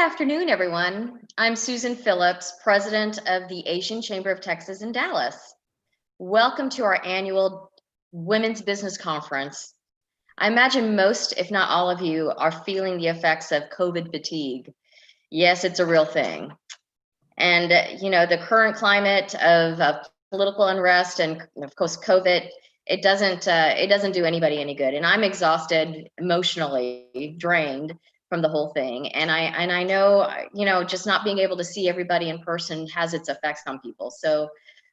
afternoon, everyone. I'm Susan Phillips, president of the Asian Chamber of Texas in Dallas. Welcome to our annual Women's Business Conference. I imagine most, if not all of you, are feeling the effects of COVID fatigue. Yes, it's a real thing. And, the current climate of political unrest and, of course, COVID, it doesn't do anybody any good. And I'm exhausted, emotionally drained from the whole thing. And I know, just not being able to see everybody in person has its effects on people. So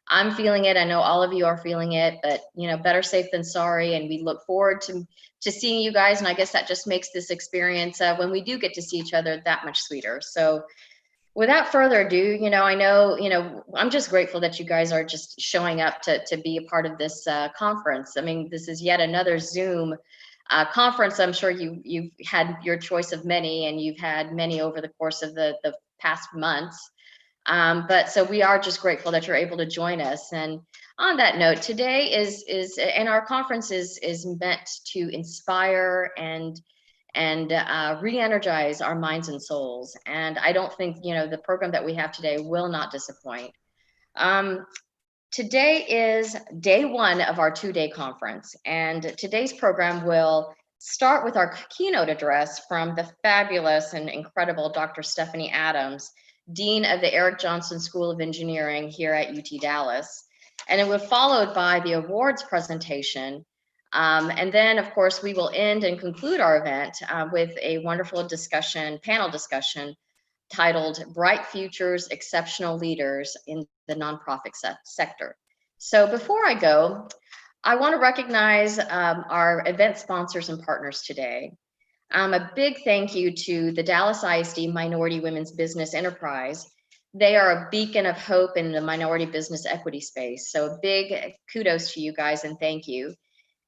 I'm feeling it. I know all of you are feeling it, but better safe than sorry. And we look forward to seeing you guys. And I guess that just makes this experience when we do get to see each other that much sweeter. So without further ado, I know, I'm just grateful that you guys are just showing up to be a part of this conference. I mean, this is yet another Zoom conference. I'm sure you've had your choice of many, and you've had many over the course of the past months. But so we are just grateful that you're able to join us. And on that note, today and our conference is meant to inspire and re-energize our minds and souls. And I don't think, the program that we have today will not disappoint. Today is day one of our two-day conference, and today's program will start with our keynote address from the fabulous and incredible Dr. Stephanie Adams, Dean of the Erik Jonsson School of Engineering here at UT Dallas. And it will be followed by the awards presentation. And then, of course, we will end and conclude our event with a wonderful panel discussion titled Bright Futures, Exceptional Leaders in the Nonprofit Sector. So before I go, I want to recognize our event sponsors and partners today. A big thank you to the Dallas ISD Minority Women's Business Enterprise. They are a beacon of hope in the minority business equity space. So a big kudos to you guys and thank you.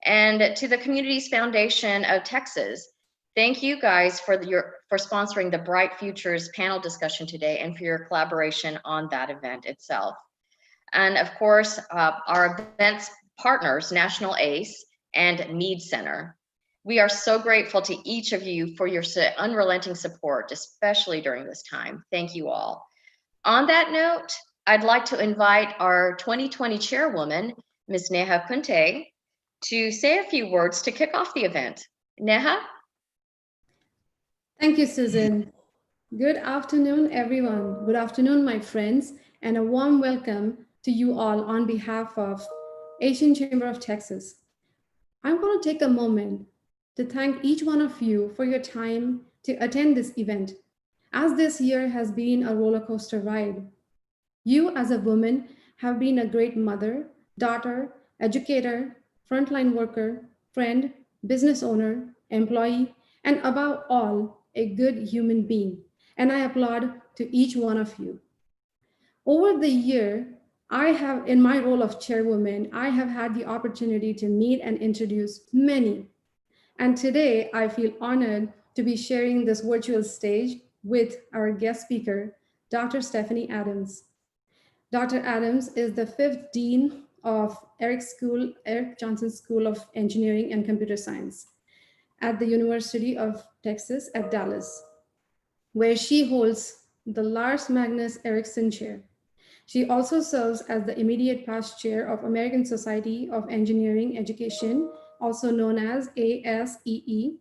And to the Communities Foundation of Texas, thank you guys for sponsoring the Bright Futures panel discussion today and for your collaboration on that event itself. And of course, our events partners, National ACE and Mead Center. We are so grateful to each of you for your unrelenting support, especially during this time. Thank you all. On that note, I'd like to invite our 2020 chairwoman, Ms. Neha Kunte, to say a few words to kick off the event. Neha? Thank you, Susan. Good afternoon, everyone. Good afternoon, my friends, and a warm welcome to you all on behalf of Asian Chamber of Texas. I want to take a moment to thank each one of you for your time to attend this event, as this year has been a roller coaster ride. You as a woman have been a great mother, daughter, educator, frontline worker, friend, business owner, employee, and above all, a good human being. And I applaud to each one of you. Over the year, in my role of chairwoman, I have had the opportunity to meet and introduce many. And today I feel honored to be sharing this virtual stage with our guest speaker, Dr. Stephanie Adams. Dr. Adams is the 5th Dean of Erik Jonsson School of Engineering and Computer Science at the University of Texas at Dallas, where she holds the Lars Magnus Erickson Chair. She also serves as the immediate past chair of American Society of Engineering Education, also known as ASEE.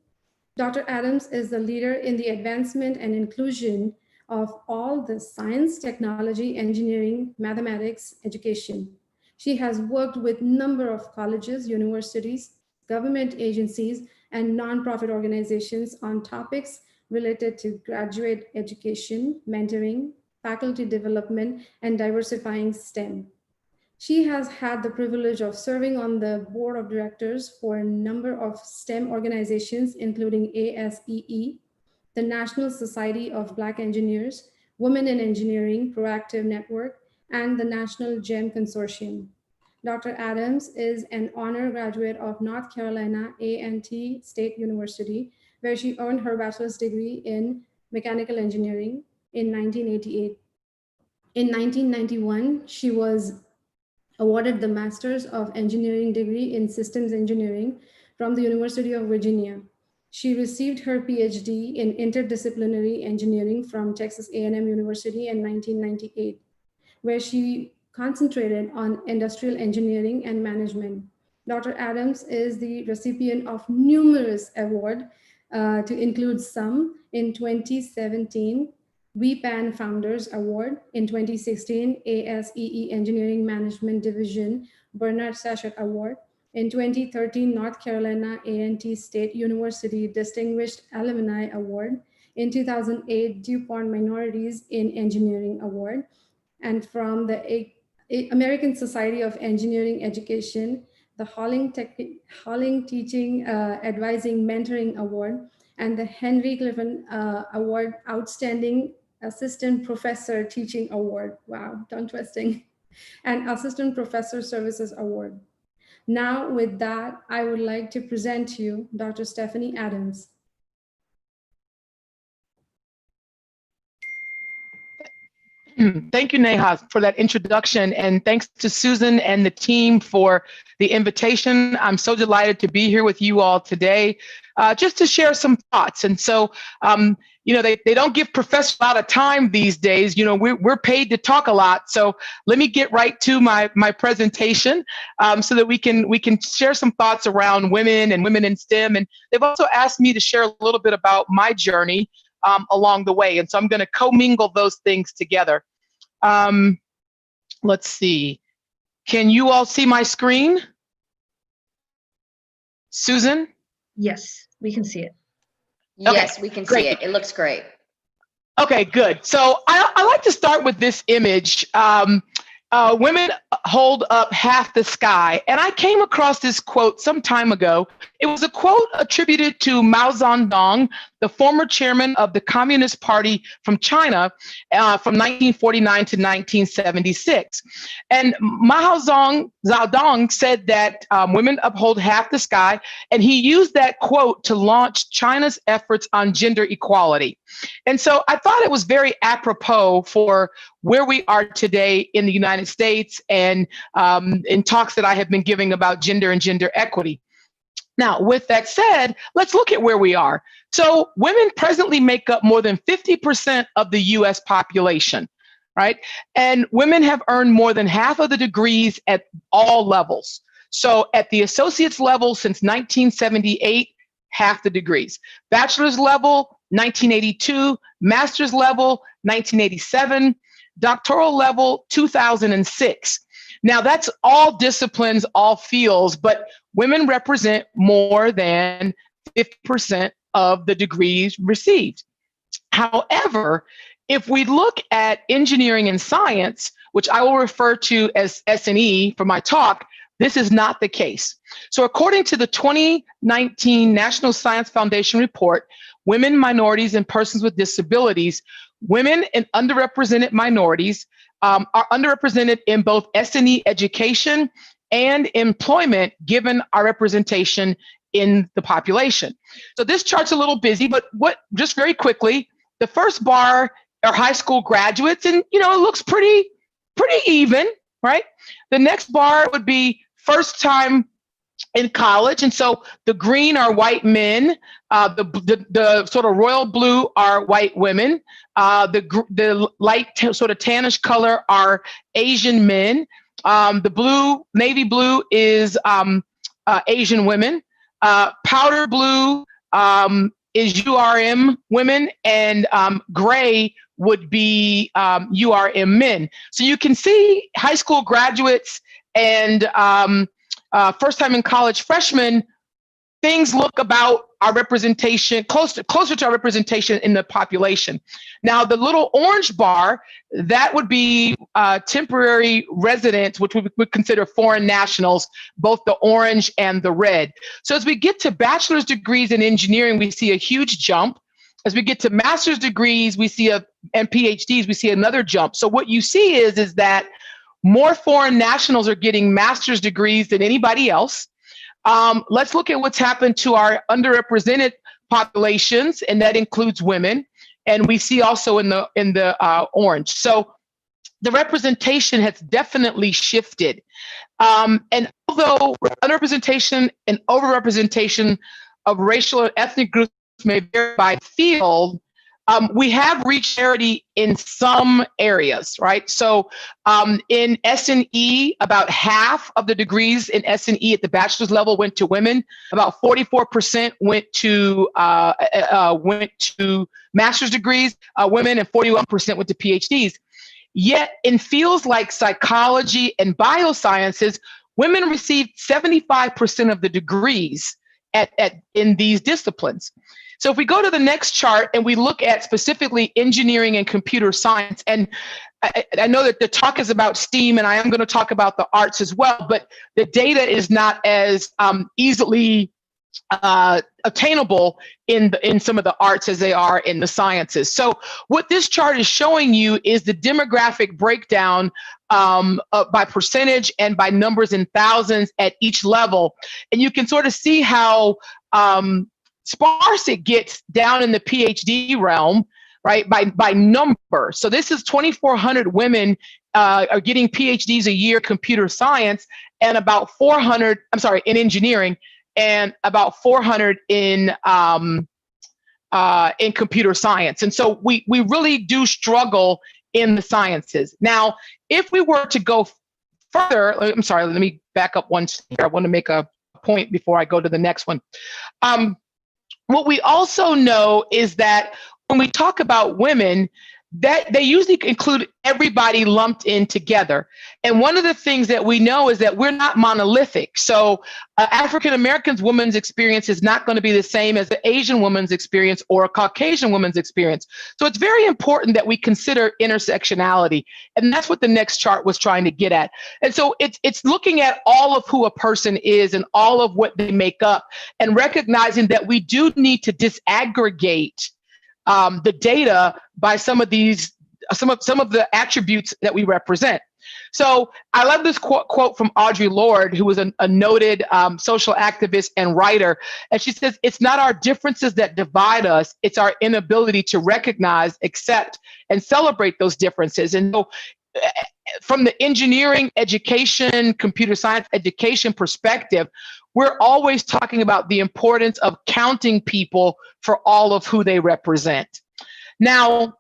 Dr. Adams is the leader in the advancement and inclusion of all the science, technology, engineering, mathematics, education. She has worked with a number of colleges, universities, government agencies, and nonprofit organizations on topics related to graduate education, mentoring, faculty development, and diversifying STEM. She has had the privilege of serving on the board of directors for a number of STEM organizations, including ASEE, the National Society of Black Engineers, Women in Engineering Proactive Network, and the National GEM Consortium. Dr. Adams is an honor graduate of North Carolina A&T State University, where she earned her bachelor's degree in mechanical engineering in 1988. In 1991, she was awarded the Master's of Engineering degree in Systems Engineering from the University of Virginia. She received her PhD in interdisciplinary engineering from Texas A&M University in 1998, where she concentrated on industrial engineering and management. Dr. Adams is the recipient of numerous awards, to include some in 2017, WePan Founders Award, in 2016, ASEE Engineering Management Division Bernard Sachet Award, in 2013, North Carolina A&T State University Distinguished Alumni Award, in 2008, DuPont Minorities in Engineering Award, and from the American Society of Engineering Education, the Halling Teaching, Advising, Mentoring Award, and the Henry Clifton Award, Outstanding Assistant Professor Teaching Award. Wow, tongue twisting. And Assistant Professor Services Award. Now, with that, I would like to present to you Dr. Stephanie Adams. Thank you, Neha, for that introduction, and thanks to Susan and the team for the invitation. I'm so delighted to be here with you all today, just to share some thoughts. And so, they don't give professors a lot of time these days. We're paid to talk a lot. So let me get right to my presentation, so that we can share some thoughts around women and women in STEM. And they've also asked me to share a little bit about my journey along the way. And so I'm going to commingle those things together. Let's see. Can you all see my screen? Susan? Yes, we can see it. Yes, Okay, we can great. see it. It looks great. Okay, good. So I like to start with this image. Women hold up half the sky. And I came across this quote some time ago. It was a quote attributed to Mao Zedong, the former chairman of the Communist Party from China, from 1949 to 1976. And Mao Zedong said that women uphold half the sky, and he used that quote to launch China's efforts on gender equality. And so I thought it was very apropos for where we are today in the United States, and in talks that I have been giving about gender and gender equity. Now, with that said, let's look at where we are. So women presently make up more than 50% of the US population, right? And women have earned more than half of the degrees at all levels. So at the associate's level since 1978, half the degrees. Bachelor's level, 1982, master's level, 1987, doctoral level, 2006. Now that's all disciplines, all fields, but women represent more than 50% of the degrees received. However, if we look at engineering and science, which I will refer to as S&E for my talk, this is not the case. So according to the 2019 National Science Foundation report, Women, Minorities, and Persons with Disabilities, women and underrepresented minorities are underrepresented in both S&E education and employment, given our representation in the population. So this chart's a little busy, but just very quickly, the first bar are high school graduates, and it looks pretty even, right? The next bar would be first time in college, and so the green are white men, the sort of royal blue are white women, the light sort of tannish color are Asian men, the blue, navy blue is Asian women, powder blue is URM women, and gray would be URM men. So you can see high school graduates and first time in college freshmen, things look about our representation, closer to our representation in the population. Now, the little orange bar, that would be temporary residents, which we would consider foreign nationals, both the orange and the red. So as we get to bachelor's degrees in engineering, we see a huge jump. As we get to master's degrees, and PhDs, we see another jump. So what you see is that more foreign nationals are getting master's degrees than anybody else. Let's look at what's happened to our underrepresented populations, and that includes women. And we see also in the orange. So the representation has definitely shifted. And although underrepresentation and overrepresentation of racial and ethnic groups may vary by field, we have reached parity in some areas, right? So in S&E, about half of the degrees in S&E at the bachelor's level went to women. About 44% went to master's degrees, women, and 41% went to PhDs. Yet in fields like psychology and biosciences, women received 75% of the degrees in these disciplines. So if we go to the next chart and we look at specifically engineering and computer science, and I know that the talk is about STEAM, and I am going to talk about the arts as well, but the data is not as easily attainable in some of the arts as they are in the sciences. So what this chart is showing you is the demographic breakdown by percentage and by numbers in thousands at each level. And you can sort of see how sparse it gets down in the PhD realm, right, by number. So this is 2,400 women are getting PhDs a year in computer science, and about 400, in engineering, and about 400 in computer science. And so we really do struggle in the sciences. Now, if we were to go further, let me back up one here. I want to make a point before I go to the next one. What we also know is that when we talk about women, that they usually include everybody lumped in together. And one of the things that we know is that we're not monolithic. So African Americans woman's experience is not going to be the same as the Asian woman's experience or a Caucasian woman's experience. So it's very important that we consider intersectionality. And that's what the next chart was trying to get at. And so it's looking at all of who a person is and all of what they make up, and recognizing that we do need to disaggregate the data by some of the attributes that we represent. So I love this quote from Audre Lorde, who was a noted social activist and writer. And she says, "It's not our differences that divide us, it's our inability to recognize, accept, and celebrate those differences." And so from the engineering education, computer science education perspective, we're always talking about the importance of counting people for all of who they represent. Now,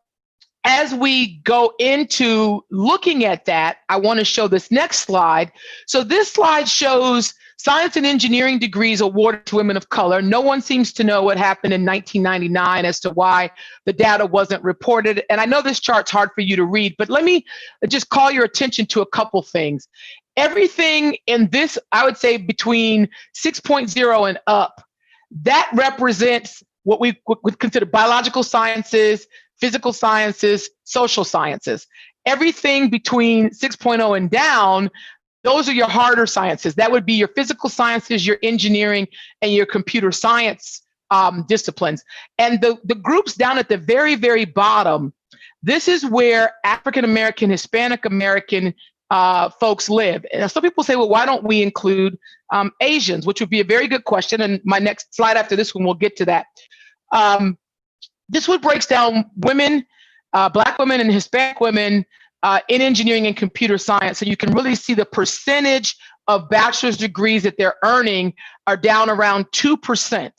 as we go into looking at that, I want to show this next slide. So this slide shows science and engineering degrees awarded to women of color. No one seems to know what happened in 1999 as to why the data wasn't reported. And I know this chart's hard for you to read, but let me just call your attention to a couple things. Everything in this, I would say between 6.0 and up, that represents what we would consider biological sciences, physical sciences, social sciences. Everything between 6.0 and down, those are your harder sciences. That would be your physical sciences, your engineering, and your computer science disciplines. And the groups down at the very, very bottom, this is where African American, Hispanic American folks live. And some people say, well, why don't we include Asians, which would be a very good question. And my next slide after this one, we'll get to that. This one breaks down women, Black women and Hispanic women in engineering and computer science. So you can really see the percentage of bachelor's degrees that they're earning are down around 2%.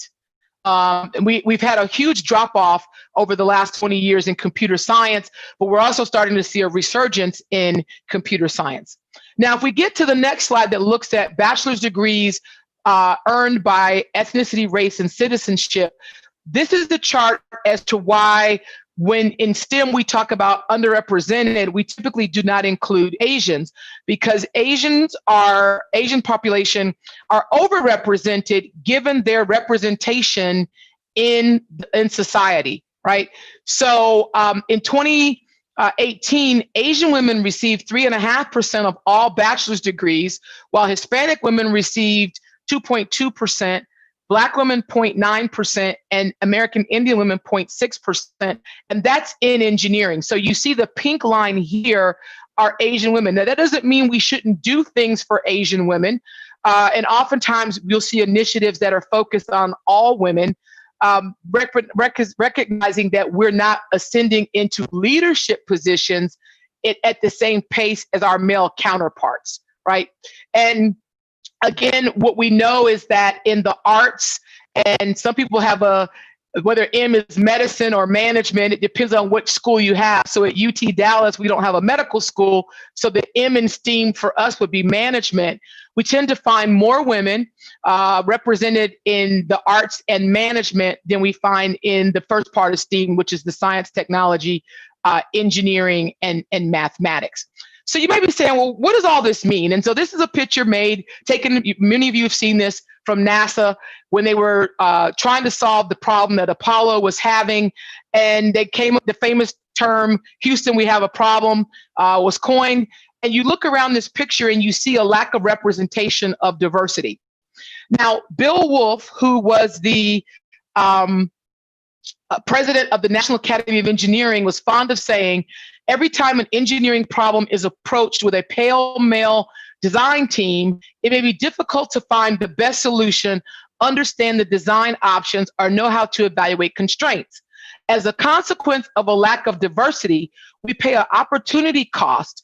And we've had a huge drop off over the last 20 years in computer science, but we're also starting to see a resurgence in computer science. Now, if we get to the next slide that looks at bachelor's degrees earned by ethnicity, race, and citizenship, this is the chart as to why when in STEM we talk about underrepresented, we typically do not include Asians, because Asian population are overrepresented given their representation in society, right? So in 2018, Asian women received 3.5% of all bachelor's degrees, while Hispanic women received 2.2%. Black women 0.9%, and American Indian women 0.6%, and that's in engineering. So you see the pink line here are Asian women. Now that doesn't mean we shouldn't do things for Asian women, and oftentimes you'll see initiatives that are focused on all women, recognizing that we're not ascending into leadership positions at the same pace as our male counterparts, right? And Again, what we know is that in the arts, and some people have whether M is medicine or management, it depends on which school you have. So at UT Dallas, we don't have a medical school. So the M in STEAM for us would be management. We tend to find more women represented in the arts and management than we find in the first part of STEAM, which is the science, technology, engineering, and mathematics. So you may be saying, well, what does all this mean? And so this is a picture taken, many of you have seen this, from NASA when they were trying to solve the problem that Apollo was having. And they came up, the famous term, Houston, we have a problem, was coined. And you look around this picture and you see a lack of representation of diversity. Now, Bill Wolf, who was the president of the National Academy of Engineering, was fond of saying, every time an engineering problem is approached with a pale male design team, it may be difficult to find the best solution, understand the design options, or know how to evaluate constraints. As a consequence of a lack of diversity, we pay an opportunity cost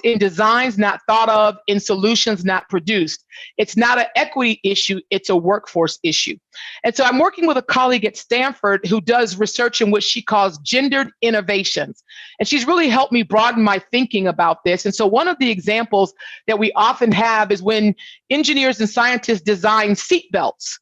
in designs not thought of, in solutions not produced. It's not an equity issue, it's a workforce issue. And so I'm working with a colleague at Stanford who does research in which she calls gendered innovations. And she's really helped me broaden my thinking about this. And so one of the examples that we often have is when engineers and scientists design seatbelts.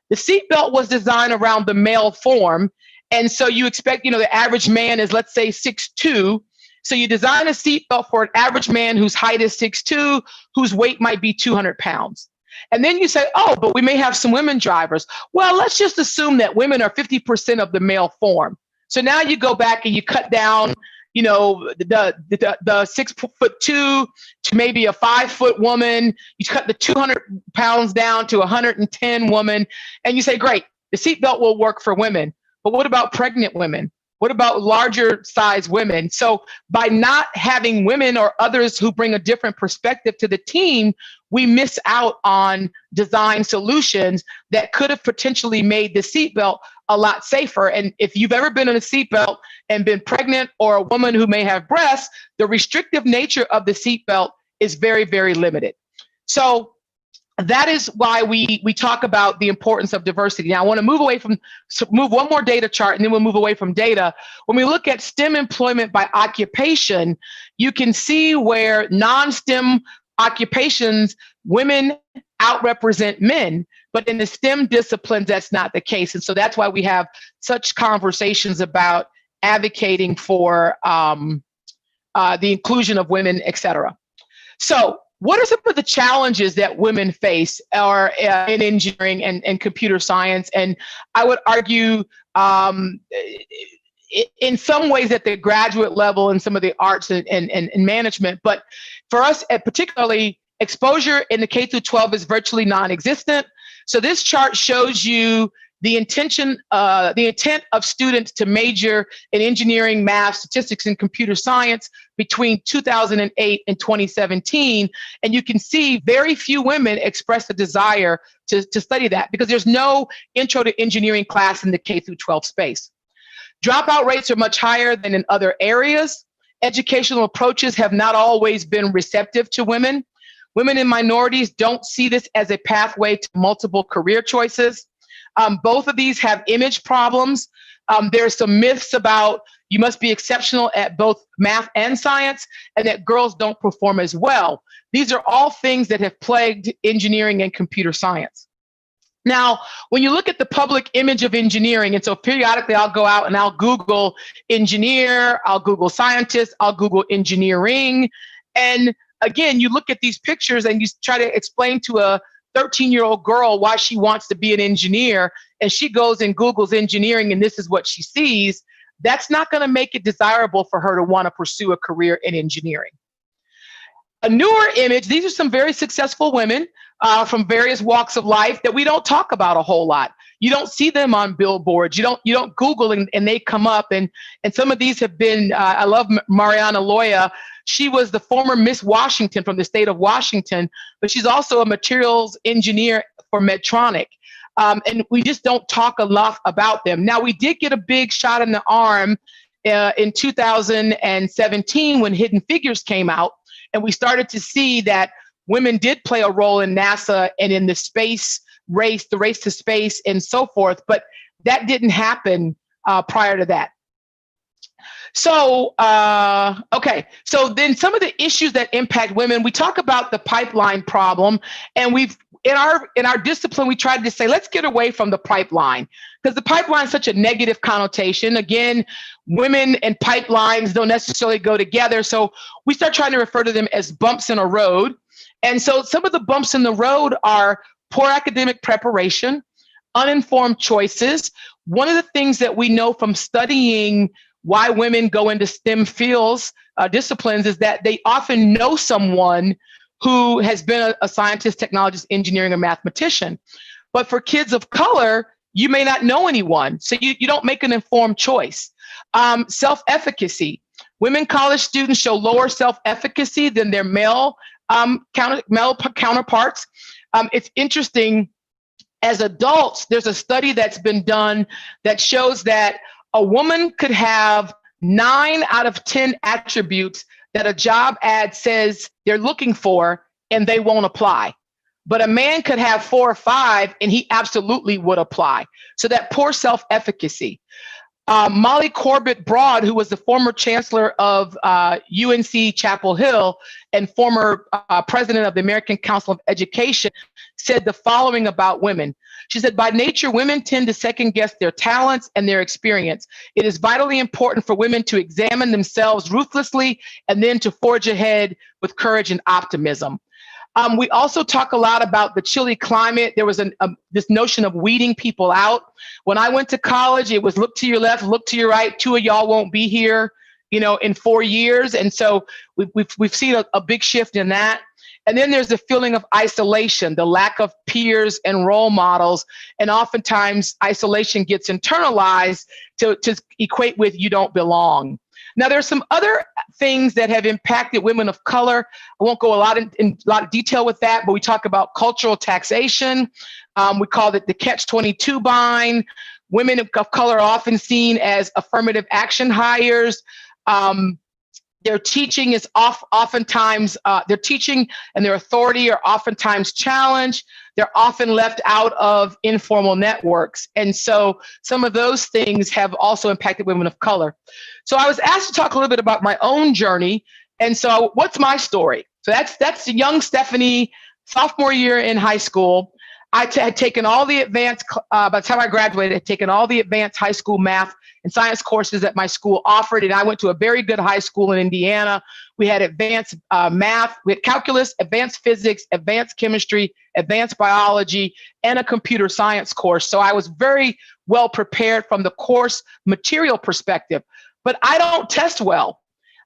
The seatbelt was designed around the male form. And so you expect, the average man is, let's say, 6'2". So you design a seatbelt for an average man whose height is 6'2", whose weight might be 200 pounds. And then you say, oh, but we may have some women drivers. Well, let's just assume that women are 50% of the male form. So now you go back and you cut down, the 6'2" to maybe a 5-foot woman. You cut the 200 pounds down to 110 woman. And you say, great, the seatbelt will work for women. But what about pregnant women? What about larger size women? So by not having women or others who bring a different perspective to the team, we miss out on design solutions that could have potentially made the seatbelt a lot safer. And if you've ever been in a seatbelt and been pregnant, or a woman who may have breasts, the restrictive nature of the seatbelt is very, very limited. So that is why we talk about the importance of diversity. Now, I want to move one more data chart, and then we'll move away from data. When we look at STEM employment by occupation, you can see where non-STEM occupations, women outrepresent men, but in the STEM disciplines, that's not the case. And so that's why we have such conversations about advocating for the inclusion of women, et cetera. So what are some of the challenges that women face in engineering and computer science? And I would argue in some ways at the graduate level and some of the arts and management, but for us, particularly, exposure in the K through 12 is virtually non-existent. So this chart shows you the intent of students to major in engineering, math, statistics, and computer science between 2008 and 2017. And you can see very few women express a desire to study that, because there's no intro to engineering class in the K through 12 space. Dropout rates are much higher than in other areas. Educational approaches have not always been receptive to women. Women and minorities don't see this as a pathway to multiple career choices. Both of these have image problems. There's some myths about you must be exceptional at both math and science, and that girls don't perform as well. These are all things that have plagued engineering and computer science. Now, when you look at the public image of engineering, and so periodically I'll go out and I'll Google engineer, I'll Google scientist, I'll Google engineering. And again, you look at these pictures and you try to explain to a 13-year-old girl why she wants to be an engineer, and she goes and Googles engineering and this is what she sees. That's not going to make it desirable for her to want to pursue a career in engineering. A newer image, these are some very successful women from various walks of life that we don't talk about a whole lot. You don't see them on billboards. You don't Google and they come up. And some of these have been, I love Mariana Loya. She was the former Miss Washington from the state of Washington, but she's also a materials engineer for Medtronic. And we just don't talk a lot about them. Now, we did get a big shot in the arm in 2017 when Hidden Figures came out, and we started to see that women did play a role in NASA and in the space race, the race to space and so forth, but that didn't happen prior to that. So, okay. So then some of the issues that impact women, we talk about the pipeline problem, and we've, in our discipline, we tried to say, let's get away from the pipeline, because the pipeline is such a negative connotation. Again, women and pipelines don't necessarily go together. So we start trying to refer to them as bumps in a road. And so some of the bumps in the road are poor academic preparation, uninformed choices. One of the things that we know from studying why women go into STEM fields, disciplines, is that they often know someone who has been a scientist, technologist, engineering, or mathematician. But for kids of color, you may not know anyone, so you don't make an informed choice. Self-efficacy. Women college students show lower self-efficacy than their male counterparts. It's interesting, as adults, there's a study that's been done that shows that a woman could have 9 out of 10 attributes that a job ad says they're looking for, and they won't apply. But a man could have 4 or 5, and he absolutely would apply. So that poor self-efficacy. Molly Corbett Broad, who was the former chancellor of UNC Chapel Hill and former president of the American Council of Education, said the following about women. She said, by nature, women tend to second guess their talents and their experience. It is vitally important for women to examine themselves ruthlessly and then to forge ahead with courage and optimism. We also talk a lot about the chilly climate. There was this notion of weeding people out. When I went to college, it was look to your left, look to your right. 2 of y'all won't be here, in 4 years. And so we've seen a big shift in that. And then there's the feeling of isolation, the lack of peers and role models. And oftentimes isolation gets internalized to equate with you don't belong. Now, there's some other things that have impacted women of color. I won't go in a lot of detail with that, but we talk about cultural taxation. We call it the catch-22 bind. Women of color are often seen as affirmative action hires. Their teaching is oftentimes, their teaching and their authority are oftentimes challenged. They're often left out of informal networks. And so some of those things have also impacted women of color. So I was asked to talk a little bit about my own journey. And so what's my story? So that's young Stephanie, sophomore year in high school. I had taken all the advanced, by the time I graduated, I had taken all the advanced high school math and science courses that my school offered. And I went to a very good high school in Indiana. We had advanced math, we had calculus, advanced physics, advanced chemistry, advanced biology, and a computer science course. So I was very well prepared from the course material perspective, but I don't test well.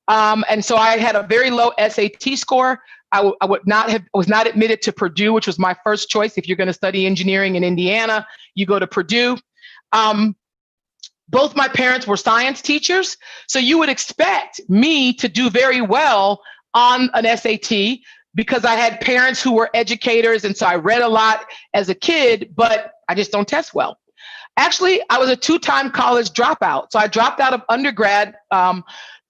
And so I had a very low SAT score. I was not admitted to Purdue, which was my first choice. If you're going to study engineering in Indiana, you go to Purdue. Both my parents were science teachers, so you would expect me to do very well on an SAT because I had parents who were educators, and so I read a lot as a kid, but I just don't test well. Actually, I was a 2-time college dropout, so I dropped out of undergrad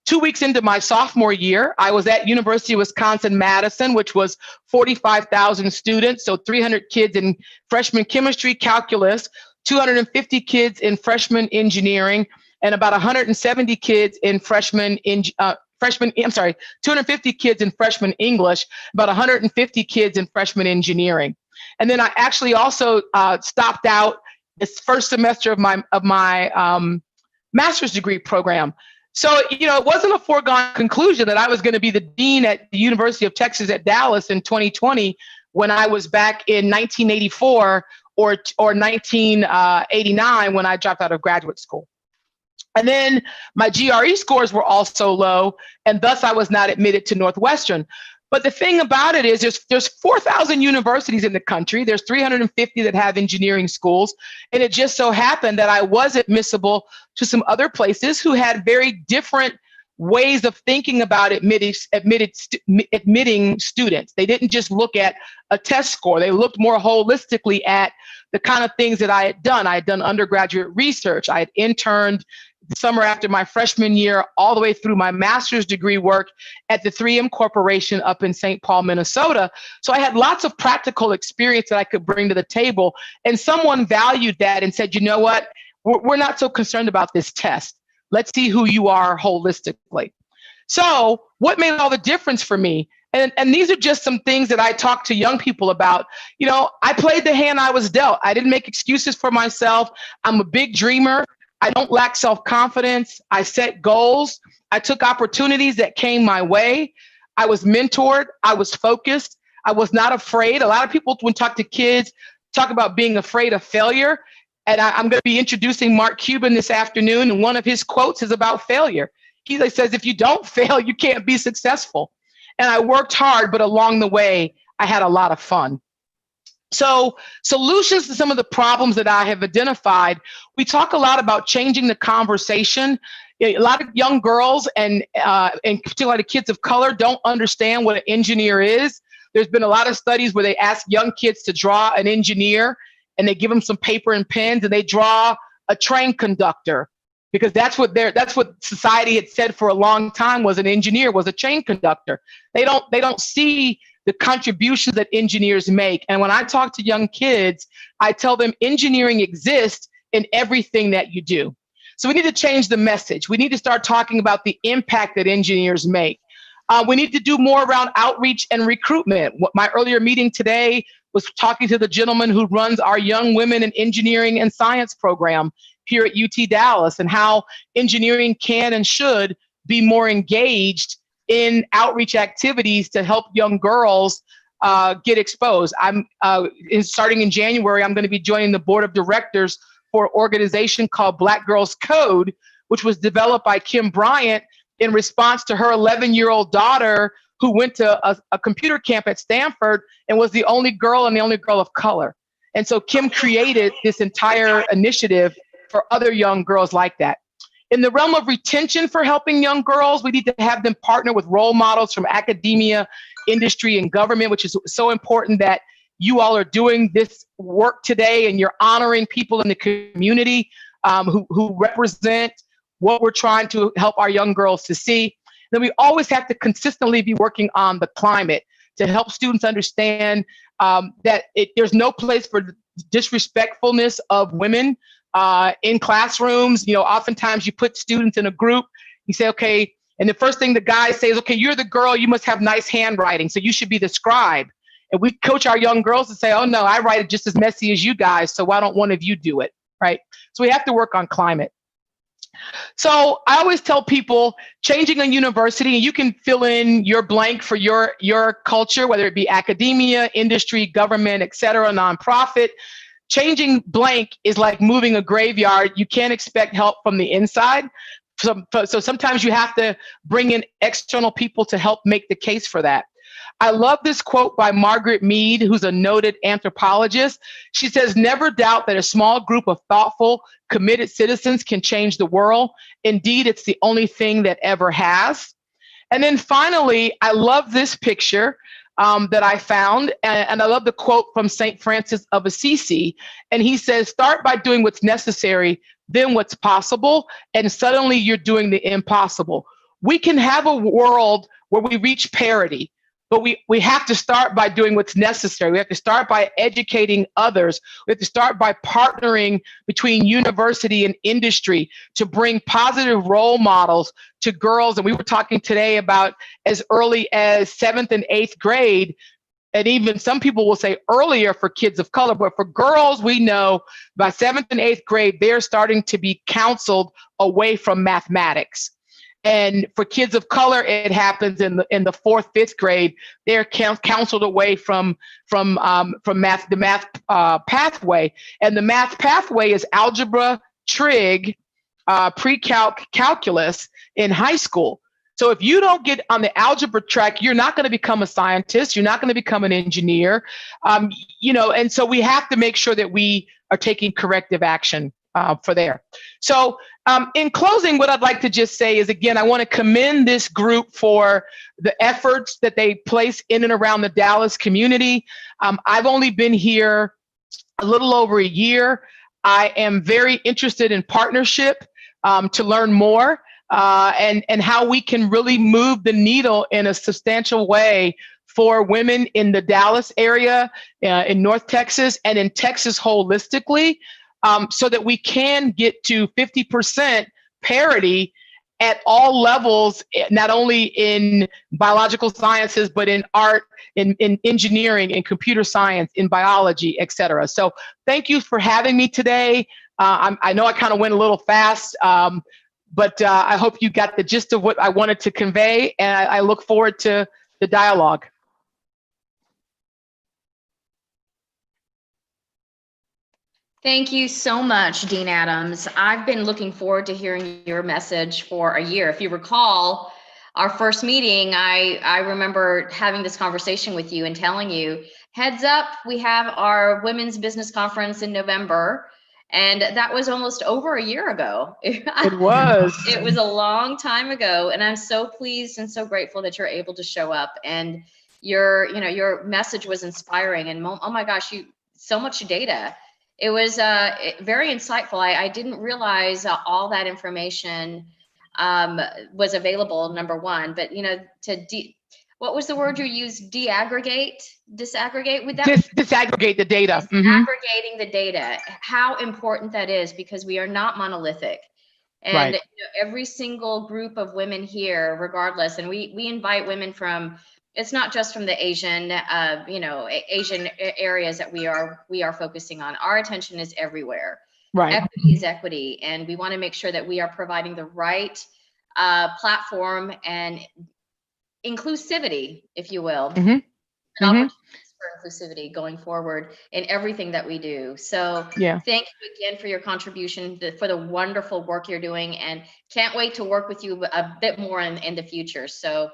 2 weeks into my sophomore year. I was at University of Wisconsin-Madison, which was 45,000 students, so 300 kids in freshman chemistry, calculus, 250 kids in freshman engineering, and about 170 kids in 250 kids in freshman English, about 150 kids in freshman engineering. And then I actually also stopped out this first semester of my master's degree program. So, it wasn't a foregone conclusion that I was going to be the dean at the University of Texas at Dallas in 2020 when I was back in 1984 or 1989 when I dropped out of graduate school. And then my GRE scores were also low, and thus I was not admitted to Northwestern. But the thing about it is there's 4,000 universities in the country. There's 350 that have engineering schools. And it just so happened that I was admissible to some other places who had very different ways of thinking about admitting students. They didn't just look at a test score. They looked more holistically at the kind of things that I had done. I had done undergraduate research. I had interned the summer after my freshman year, all the way through my master's degree work at the 3M Corporation up in St. Paul, Minnesota. So I had lots of practical experience that I could bring to the table. And someone valued that and said, you know what, we're not so concerned about this test. Let's see who you are holistically. So what made all the difference for me? And these are just some things that I talk to young people about. You know, I played the hand I was dealt. I didn't make excuses for myself. I'm a big dreamer. I don't lack self-confidence. I set goals. I took opportunities that came my way. I was mentored. I was focused. I was not afraid. A lot of people, when talk to kids, talk about being afraid of failure. And I'm going to be introducing Mark Cuban this afternoon. And one of his quotes is about failure. He says, if you don't fail, you can't be successful. And I worked hard, but along the way, I had a lot of fun. So solutions to some of the problems that I have identified, we talk a lot about changing the conversation. A lot of young girls and particularly kids of color don't understand what an engineer is. There's been a lot of studies where they ask young kids to draw an engineer and they give them some paper and pens and they draw a train conductor. Because that's what society had said for a long time was an engineer was a train conductor. They don't see the contributions that engineers make. And when I talk to young kids, I tell them engineering exists in everything that you do. So we need to change the message. We need to start talking about the impact that engineers make. We need to do more around outreach and recruitment. My earlier meeting today was talking to the gentleman who runs our Young Women in Engineering and Science program here at UT Dallas, and how engineering can and should be more engaged in outreach activities to help young girls get exposed. Starting in January, I'm going to be joining the board of directors for an organization called Black Girls Code, which was developed by Kim Bryant in response to her 11-year-old daughter who went to a computer camp at Stanford and was the only girl and the only girl of color. And so Kim created this entire initiative for other young girls like that. In the realm of retention for helping young girls, we need to have them partner with role models from academia, industry, and government, which is so important that you all are doing this work today and you're honoring people in the community who represent what we're trying to help our young girls to see. Then we always have to consistently be working on the climate to help students understand that there's no place for disrespectfulness of women in classrooms. You know, oftentimes you put students in a group, you say, okay, and the first thing the guy says, okay, you're the girl, you must have nice handwriting, so you should be the scribe. And we coach our young girls to say, oh no, I write it just as messy as you guys, so why don't one of you do it, right? So we have to work on climate. So I always tell people, changing a university, and you can fill in your blank for your culture, whether it be academia, industry, government, et cetera, nonprofit. Changing blank is like moving a graveyard. You can't expect help from the inside. So sometimes you have to bring in external people to help make the case for that. I love this quote by Margaret Mead, who's a noted anthropologist. She says, never doubt that a small group of thoughtful, committed citizens can change the world. Indeed, it's the only thing that ever has. And then finally, I love this picture that I found, and I love the quote from St. Francis of Assisi. And he says, start by doing what's necessary, then what's possible, and suddenly you're doing the impossible. We can have a world where we reach parity, but we have to start by doing what's necessary. We have to start by educating others. We have to start by partnering between university and industry to bring positive role models to girls. And we were talking today about as early as 7th and 8th grade, and even some people will say earlier for kids of color, but for girls, we know by 7th and 8th grade, they're starting to be counseled away from mathematics. And for kids of color, it happens in the 4th, 5th grade. They're counseled away from math, the math pathway. And the math pathway is algebra, trig, pre-calc, calculus in high school. So if you don't get on the algebra track, you're not going to become a scientist. You're not going to become an engineer. And so we have to make sure that we are taking corrective action for there. So in closing, what I'd like to just say is, again, I want to commend this group for the efforts that they place in and around the Dallas community. I've only been here a little over a year. I am very interested in partnership. to learn more and how we can really move the needle in a substantial way for women in the Dallas area, in North Texas, and in Texas holistically, so that we can get to 50% parity at all levels, not only in biological sciences, but in art, in engineering, in computer science, in biology, et cetera. So thank you for having me today. I know I kind of went a little fast, but I hope you got the gist of what I wanted to convey, and I look forward to the dialogue. Thank you so much, Dean Adams. I've been looking forward to hearing your message for a year. If you recall, our first meeting, I remember having this conversation with you and telling you, heads up, we have our Women's Business Conference in November. And that was almost over a year ago. It was. It was a long time ago. And I'm so pleased and so grateful that you're able to show up. And your message was inspiring. And oh my gosh, so much data. It was very insightful. I didn't realize all that information was available, number one, but what was the word you used? Disaggregate with that? Disaggregate the data. Disaggregating the data, how important that is, because we are not monolithic. And right. Every single group of women here, regardless, and we invite women from, it's not just from the Asian, Asian areas that we are focusing on. Our attention is everywhere. Right. Equity is equity, and we want to make sure that we are providing the right platform and inclusivity, if you will, opportunities for inclusivity going forward in everything that we do. So thank you again for your contribution, for the wonderful work you're doing, and can't wait to work with you a bit more in the future. So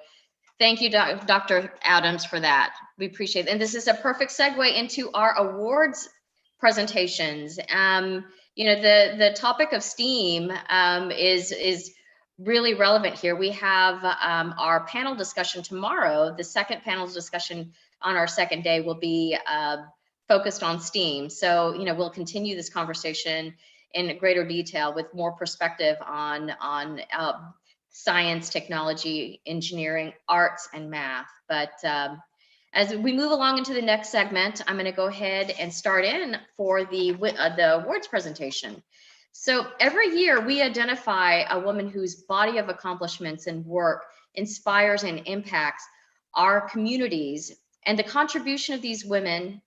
thank you, Dr. Adams, for that. We appreciate it. And this is a perfect segue into our awards presentations. The topic of STEAM is really relevant here. We have our panel discussion tomorrow. The second panel discussion on our second day will be focused on STEAM. So, we'll continue this conversation in greater detail with more perspective on science, technology, engineering, arts, and math. But as we move along into the next segment, I'm going to go ahead and start in for the awards presentation. So every year we identify a woman whose body of accomplishments and work inspires and impacts our communities. And the contribution of these women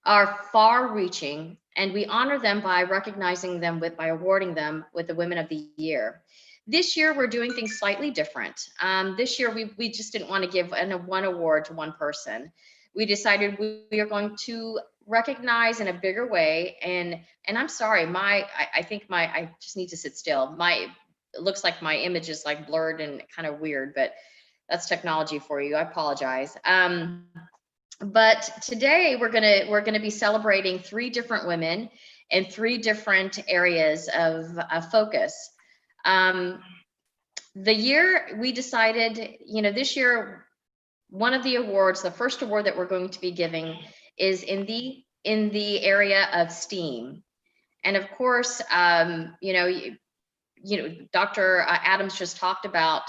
are far-reaching, and we honor them by recognizing them by awarding them with the Women of the Year. This year, we're doing things slightly different. This year, we just didn't want to give one award to one person. We decided we are going to recognize in a bigger way. And I'm sorry, I just need to sit still. It looks like my image is like blurred and kind of weird, but that's technology for you. I apologize. But today we're gonna be celebrating 3 different women in 3 different areas of focus. The year we decided, this year, one of the awards, the first award that we're going to be giving is in the area of STEAM. And of course, Dr. Adams just talked about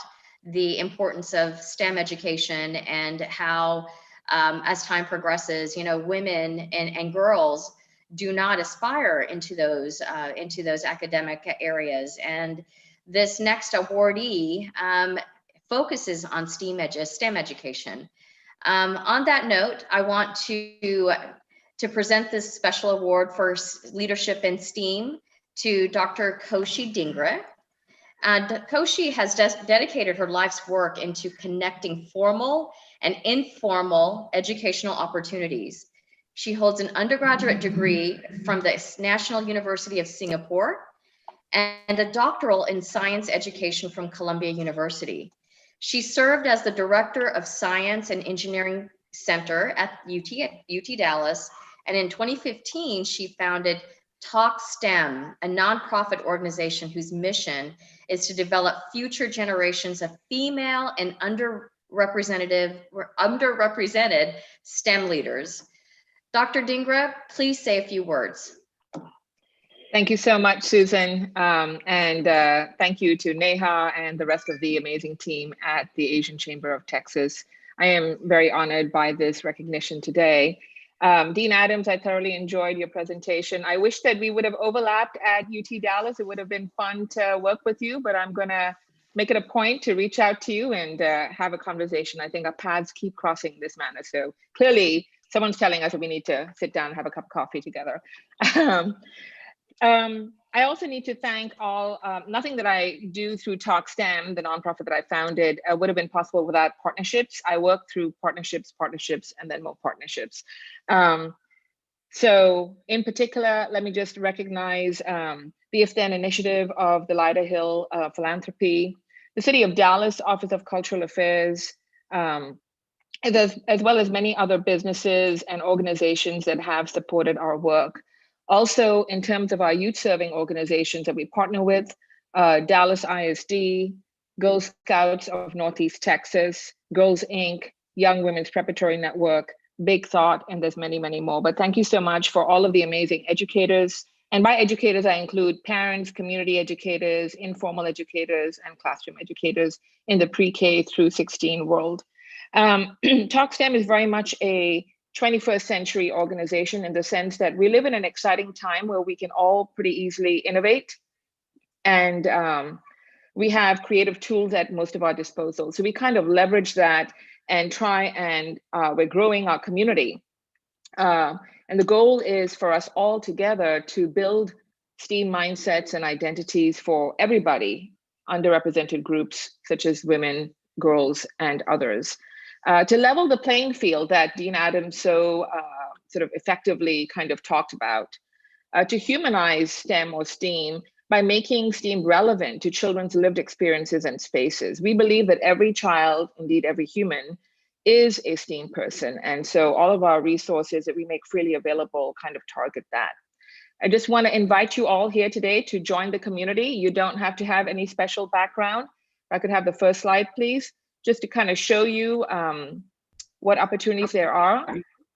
the importance of STEM education and how as time progresses, women and girls do not aspire into those academic areas. And this next awardee focuses on STEM education. On that note, I want to present this special award for leadership in STEAM to Dr. Koshi Dingre. Koshi has dedicated her life's work into connecting formal and informal educational opportunities. She holds an undergraduate degree from the National University of Singapore and a doctoral in science education from Columbia University. She served as the Director of Science and Engineering Center at UT Dallas, and in 2015, she founded Talk STEM, a nonprofit organization whose mission is to develop future generations of female and underrepresented STEM leaders. Dr. Dingre, please say a few words. Thank you so much, Susan. And thank you to Neha and the rest of the amazing team at the Asian Chamber of Texas. I am very honored by this recognition today. Dean Adams, I thoroughly enjoyed your presentation. I wish that we would have overlapped at UT Dallas. It would have been fun to work with you, but I'm gonna make it a point to reach out to you and have a conversation. I think our paths keep crossing this manner. So clearly someone's telling us that we need to sit down and have a cup of coffee together. I also need to thank all, nothing that I do through Talk STEM, the nonprofit that I founded, would have been possible without partnerships. I work through partnerships, and then more partnerships. So in particular, let me just recognize the IFTHEN initiative of the Lyda Hill Philanthropy, the City of Dallas Office of Cultural Affairs, as well as many other businesses and organizations that have supported our work. Also, in terms of our youth serving organizations that we partner with, Dallas ISD, Girl Scouts of Northeast Texas, Girls Inc., Young Women's Preparatory Network, Big Thought, and there's many, many more. But thank you so much for all of the amazing educators. And by educators, I include parents, community educators, informal educators, and classroom educators in the pre-K through 16 world. Talk STEM is very much a 21st century organization in the sense that we live in an exciting time where we can all pretty easily innovate. And we have creative tools at most of our disposal. So we kind of leverage that and try and we're growing our community. And the goal is for us all together to build STEAM mindsets and identities for everybody, underrepresented groups such as women, girls, and others. To level the playing field that Dean Adams so sort of effectively kind of talked about, to humanize STEM or STEAM by making STEAM relevant to children's lived experiences and spaces. We believe that every child, indeed every human, is a STEAM person. And so all of our resources that we make freely available kind of target that. I just want to invite you all here today to join the community. You don't have to have any special background. If I could have the first slide, please, just to kind of show you what opportunities there are.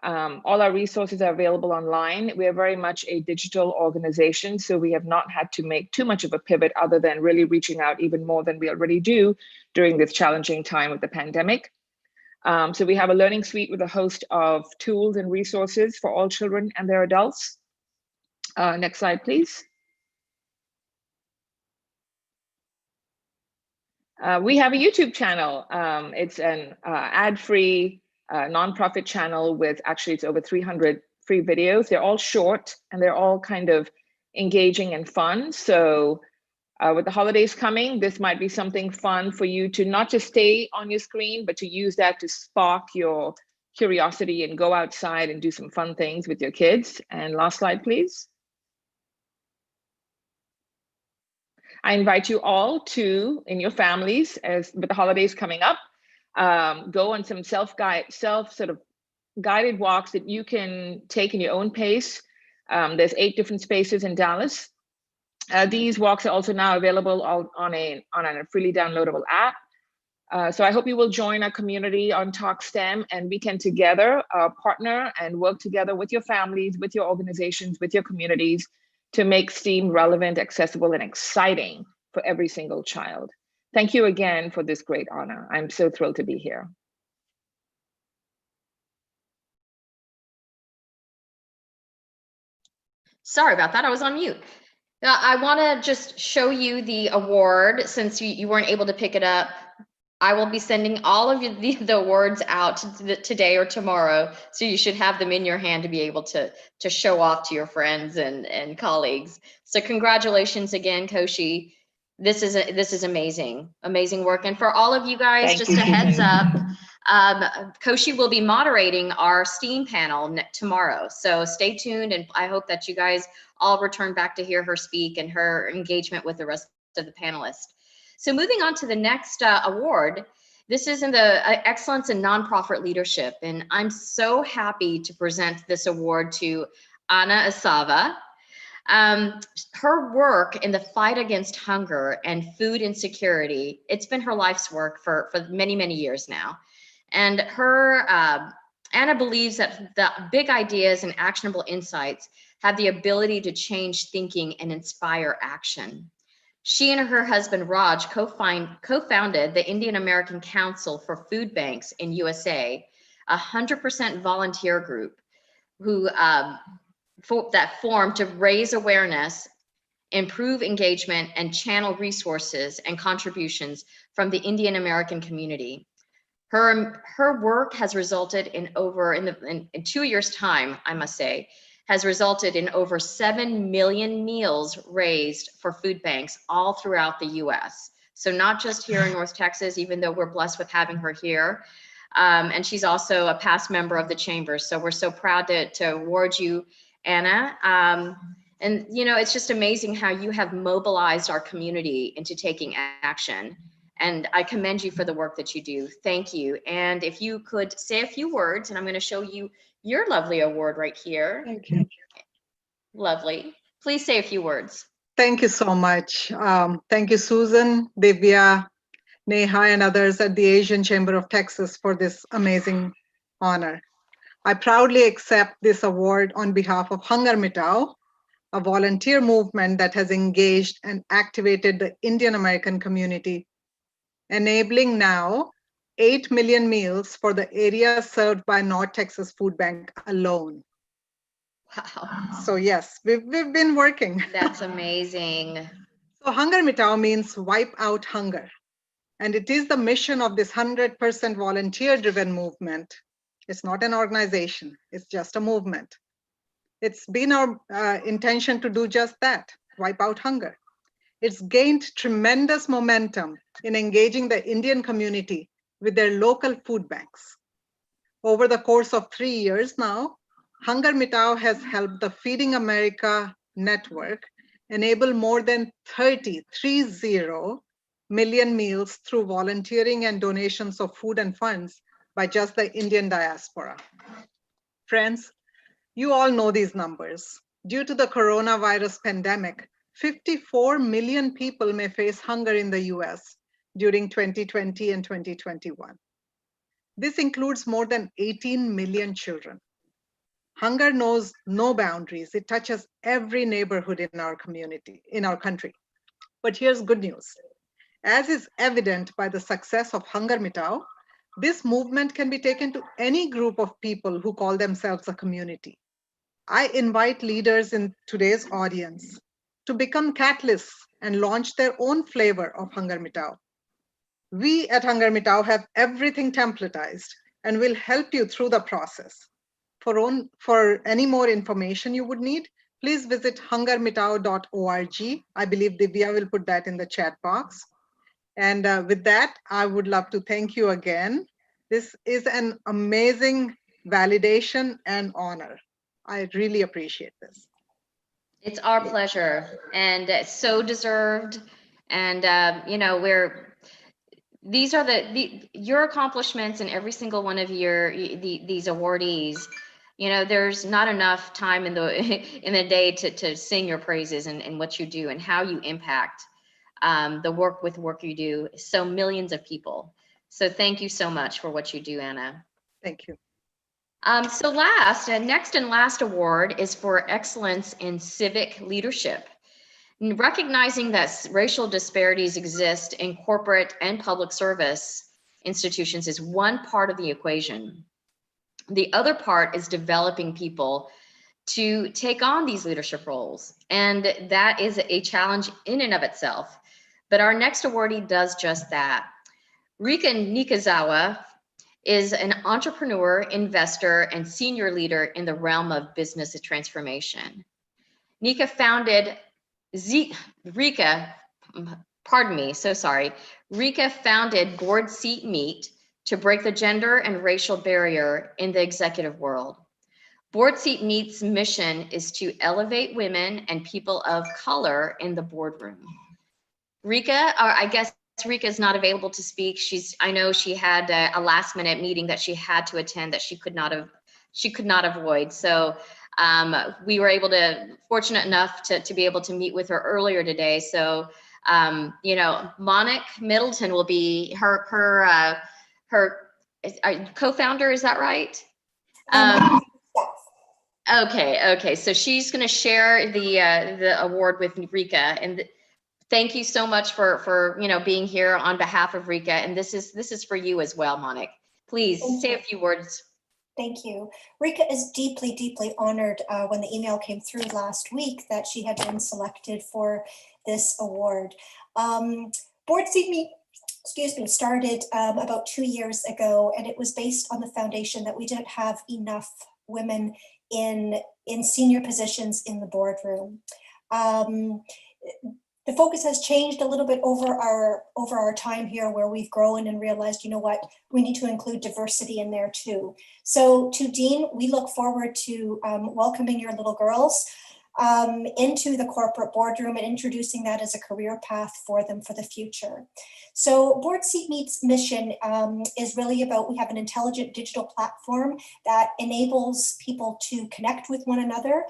All our resources are available online. We are very much a digital organization, so we have not had to make too much of a pivot other than really reaching out even more than we already do during this challenging time with the pandemic. So we have a learning suite with a host of tools and resources for all children and their adults. Next slide, please. We have a YouTube channel. It's an ad-free nonprofit channel with actually it's over 300 free videos. They're all short and they're all kind of engaging and fun. So with the holidays coming, this might be something fun for you to not just stay on your screen, but to use that to spark your curiosity and go outside and do some fun things with your kids. And last slide, please. I invite you all to, in your families, as with the holidays coming up, go on some guided walks that you can take in your own pace. There's 8 different spaces in Dallas. These walks are also now available on a freely downloadable app. So I hope you will join our community on Talk STEM, and we can together partner and work together with your families, with your organizations, with your communities to make STEAM relevant, accessible, and exciting for every single child. Thank you again for this great honor. I'm so thrilled to be here. Sorry about that, I was on mute. I want to just show you the award since you weren't able to pick it up. I will be sending all of the awards out today or tomorrow, so you should have them in your hand to be able to show off to your friends and colleagues. So congratulations again, Koshi. This is amazing work. And for all of you guys, just a heads up, Koshi will be moderating our STEAM panel tomorrow. So stay tuned, and I hope that you guys all return back to hear her speak and her engagement with the rest of the panelists. So moving on to the next award, this is in the Excellence in Nonprofit Leadership. And I'm so happy to present this award to Anna Asava. Her work in the fight against hunger and food insecurity, it's been her life's work for many, many years now. And Anna believes that the big ideas and actionable insights have the ability to change thinking and inspire action. She and her husband Raj co-founded the Indian American Council for Food Banks in USA, a 100% volunteer group that formed to raise awareness, improve engagement, and channel resources and contributions from the Indian American community. Her work has resulted in in 2 years' time, I must say, has resulted in over 7 million meals raised for food banks all throughout the US. So not just here in North Texas, even though we're blessed with having her here. And she's also a past member of the chamber. So we're so proud to award you, Anna. And you know, it's just amazing how you have mobilized our community into taking action. And I commend you for the work that you do. Thank you. And if you could say a few words, and I'm going to show you your lovely award right here. Thank you. Lovely. Please say a few words. Thank you so much. Thank you, Susan, Divya, Neha, and others at the Asian Chamber of Texas for this amazing honor. I proudly accept this award on behalf of HungerMitao, a volunteer movement that has engaged and activated the Indian American community, enabling now 8 million meals for the area served by North Texas Food Bank alone. Wow. So yes, we've been working. That's amazing. So HungerMitao means wipe out hunger. And it is the mission of this 100% volunteer-driven movement. It's not an organization, it's just a movement. It's been our intention to do just that, wipe out hunger. It's gained tremendous momentum in engaging the Indian community with their local food banks. Over the course of 3 years now, HungerMitao has helped the Feeding America network enable more than 30 million meals through volunteering and donations of food and funds by just the Indian diaspora. Friends, you all know these numbers. Due to the coronavirus pandemic, 54 million people may face hunger in the US during 2020 and 2021. This includes more than 18 million children. Hunger knows no boundaries. It touches every neighborhood in our community, in our country. But here's good news. As is evident by the success of HungerMitao, this movement can be taken to any group of people who call themselves a community. I invite leaders in today's audience to become catalysts and launch their own flavor of HungerMitao. We at HungerMitao have everything templatized and will help you through the process. For any more information you would need, please visit hungermitao.org. I believe Divya will put that in the chat box. And with that, I would love to thank you again. This is an amazing validation and honor. I really appreciate this. It's our pleasure, and it's so deserved. And you know, these are your accomplishments, and every single one of these awardees. You know, there's not enough time in the day to sing your praises and what you do and how you impact the work you do. So millions of people. So thank you so much for what you do, Anna. Thank you. So next and last award is for excellence in civic leadership. Recognizing that racial disparities exist in corporate and public service institutions is one part of the equation. The other part is developing people to take on these leadership roles. And that is a challenge in and of itself. But our next awardee does just that. Rika Nikazawa is an entrepreneur, investor, and senior leader in the realm of business transformation. Rika founded Board Seat Meet to break the gender and racial barrier in the executive world. Board Seat Meet's mission is to elevate women and people of color in the boardroom. Rika, or I guess Rika is not available to speak. I know she had a last minute meeting that she had to attend that she could not avoid. So we were fortunate enough to be able to meet with her earlier today. So, you know, Monique Middleton will be her co-founder, is that right? Okay. So she's going to share the award with Rika, and thank you so much for being here on behalf of Rika. And this is for you as well, Monik. Please say a few words. Thank you. Rika is deeply, deeply honored when the email came through last week that she had been selected for this award. Board Seat Meet, started about 2 years ago, and it was based on the foundation that we didn't have enough women in senior positions in the boardroom. The focus has changed a little bit over our time here, where we've grown and realized, you know what, we need to include diversity in there too. So to Dean, we look forward to welcoming your little girls into the corporate boardroom and introducing that as a career path for them for the future. So Board Seat Meet's mission is really about, we have an intelligent digital platform that enables people to connect with one another.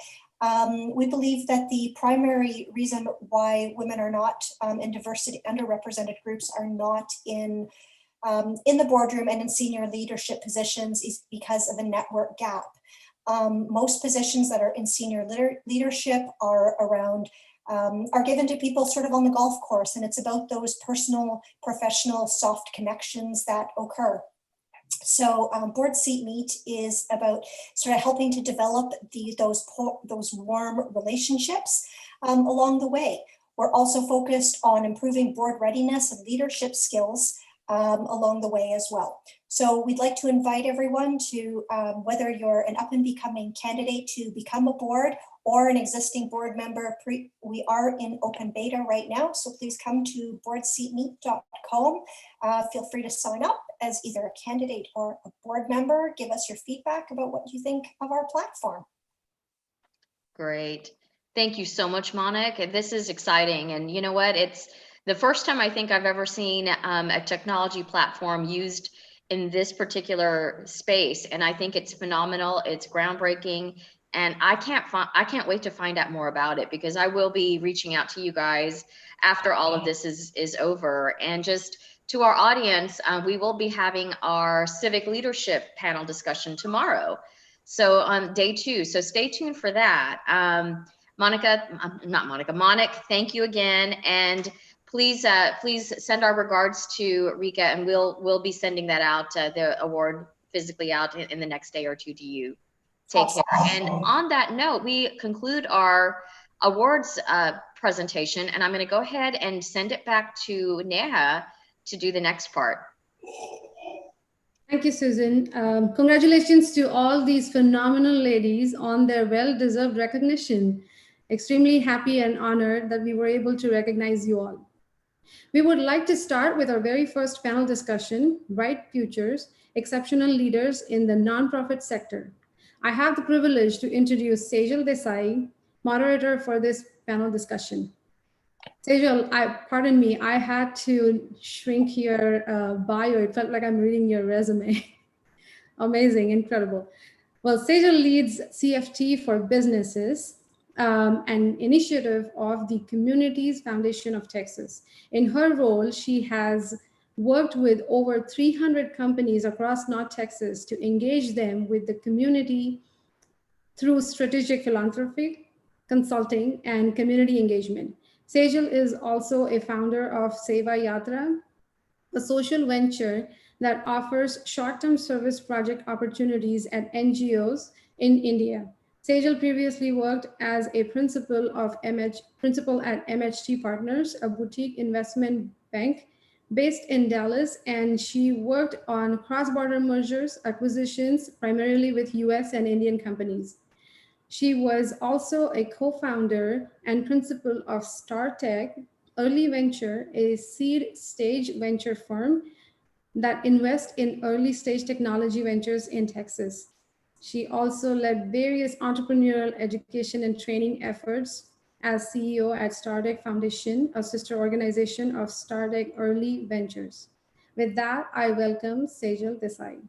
We believe that the primary reason why women are not in diversity, underrepresented groups are not in the boardroom and in senior leadership positions is because of a network gap. Most positions that are in senior leadership are around, are given to people sort of on the golf course, and it's about those personal, professional, soft connections that occur. So Board Seat Meet is about sort of helping to develop those warm relationships along the way. We're also focused on improving board readiness and leadership skills along the way as well. So we'd like to invite everyone to, whether you're an up and becoming candidate to become a board or an existing board member, we are in open beta right now. So please come to boardseatmeet.com. Feel free to sign up as either a candidate or a board member. Give us your feedback about what you think of our platform. Great. Thank you so much, Monik. This is exciting. And you know what? It's the first time I think I've ever seen a technology platform used in this particular space. And I think it's phenomenal. It's groundbreaking. And I can't wait to find out more about it, because I will be reaching out to you guys after all of this is over. And just to our audience, we will be having our civic leadership panel discussion tomorrow. So on day 2, so stay tuned for that. Monik, thank you again. And please send our regards to Rika, and we'll be sending that out, the award physically out in the next day or 2 to you. Take care. And on that note, we conclude our awards presentation, and I'm going to go ahead and send it back to Neha to do the next part. Thank you, Susan. Congratulations to all these phenomenal ladies on their well-deserved recognition. Extremely happy and honored that we were able to recognize you all. We would like to start with our very first panel discussion, Bright Futures, Exceptional Leaders in the Nonprofit Sector. I have the privilege to introduce Sejal Desai, moderator for this panel discussion. Sejal, pardon me, I had to shrink your bio. It felt like I'm reading your resume. Amazing, incredible. Well, Sejal leads CFT for Businesses, an initiative of the Communities Foundation of Texas. In her role, she has worked with over 300 companies across North Texas to engage them with the community through strategic philanthropy, consulting, and community engagement. Sejal is also a founder of Seva Yatra, a social venture that offers short-term service project opportunities at NGOs in India. Sejal previously worked as a principal at MHT Partners, a boutique investment bank based in Dallas, and she worked on cross-border mergers, acquisitions, primarily with US and Indian companies. She was also a co-founder and principal of StarTech Early Venture, a seed stage venture firm that invests in early stage technology ventures in Texas. She also led various entrepreneurial education and training efforts as CEO at StarTech Foundation, a sister organization of StarTech Early Ventures. With that, I welcome Sejal Desai.